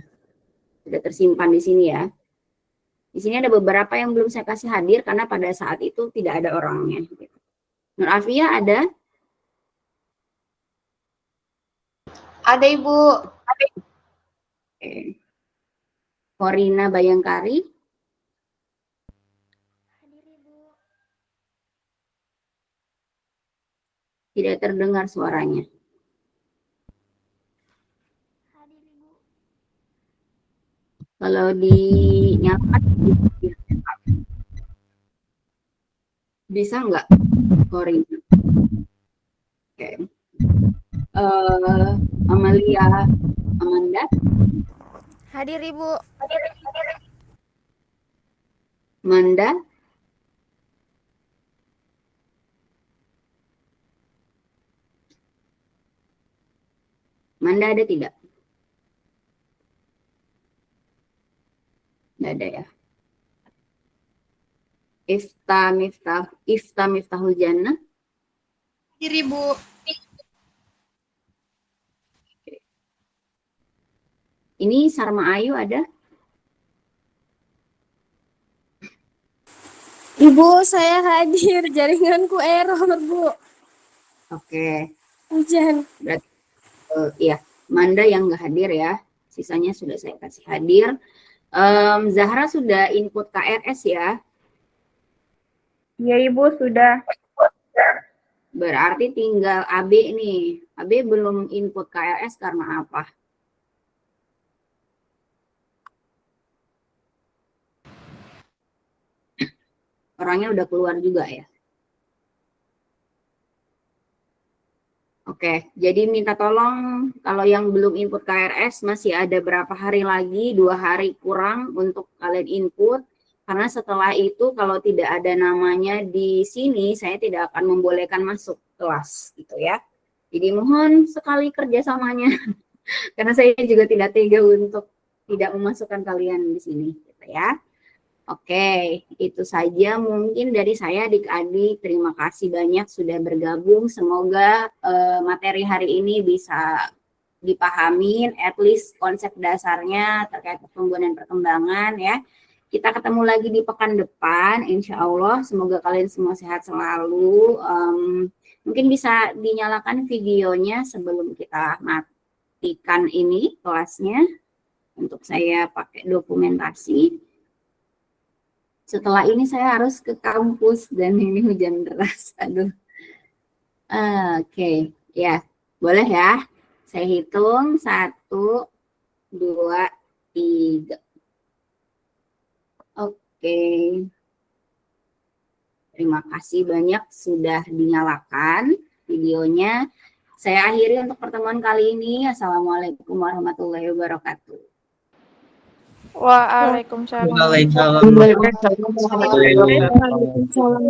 tersimpan di sini ya. Di sini ada beberapa yang belum saya kasih hadir karena pada saat itu tidak ada orangnya. Nur Afia ada? Ada Ibu. Oke. Korina Bayangkari? Tidak terdengar suaranya. Kalau dinyalakan bisa nggak, Korina? Oke. Amalia Amanda? Hadir Ibu. Manda? Manda ada tidak? Tidak ada ya. Ifta Miftahul Jannah? Hadir Ibu. Ini Sarma Ayu ada? Ibu, saya hadir. Jaringanku error, Bu. Oke. Hujan. Berarti iya, Manda yang nggak hadir ya. Sisanya sudah saya kasih hadir. Zahra sudah input KRS ya? Iya Ibu, sudah. Berarti tinggal AB nih. AB belum input KRS karena apa? orangnya udah keluar juga ya. Oke, jadi minta tolong kalau yang belum input KRS masih ada berapa hari lagi, 2 hari kurang untuk kalian input. Karena setelah itu kalau tidak ada namanya di sini, saya tidak akan membolehkan masuk kelas gitu ya. Jadi mohon sekali kerjasamanya, karena saya juga tidak tega untuk tidak memasukkan kalian di sini gitu ya. Oke, itu saja mungkin dari saya adik-adik. Terima kasih banyak sudah bergabung. Semoga materi hari ini bisa dipahamin, at least konsep dasarnya terkait pertumbuhan dan perkembangan ya. Kita ketemu lagi di pekan depan, insya Allah. Semoga kalian semua sehat selalu. Mungkin bisa dinyalakan videonya sebelum kita matikan ini kelasnya. Untuk saya pakai dokumentasi. Setelah ini saya harus ke kampus dan ini hujan deras. Aduh. Oke, ya. Boleh ya. Saya hitung 1, 2, 3. Oke. Terima kasih banyak sudah dinyalakan videonya. Saya akhiri untuk pertemuan kali ini. Assalamualaikum warahmatullahi wabarakatuh. Waalaikumsalam. Waalaikumsalam. Waalaikumsalam.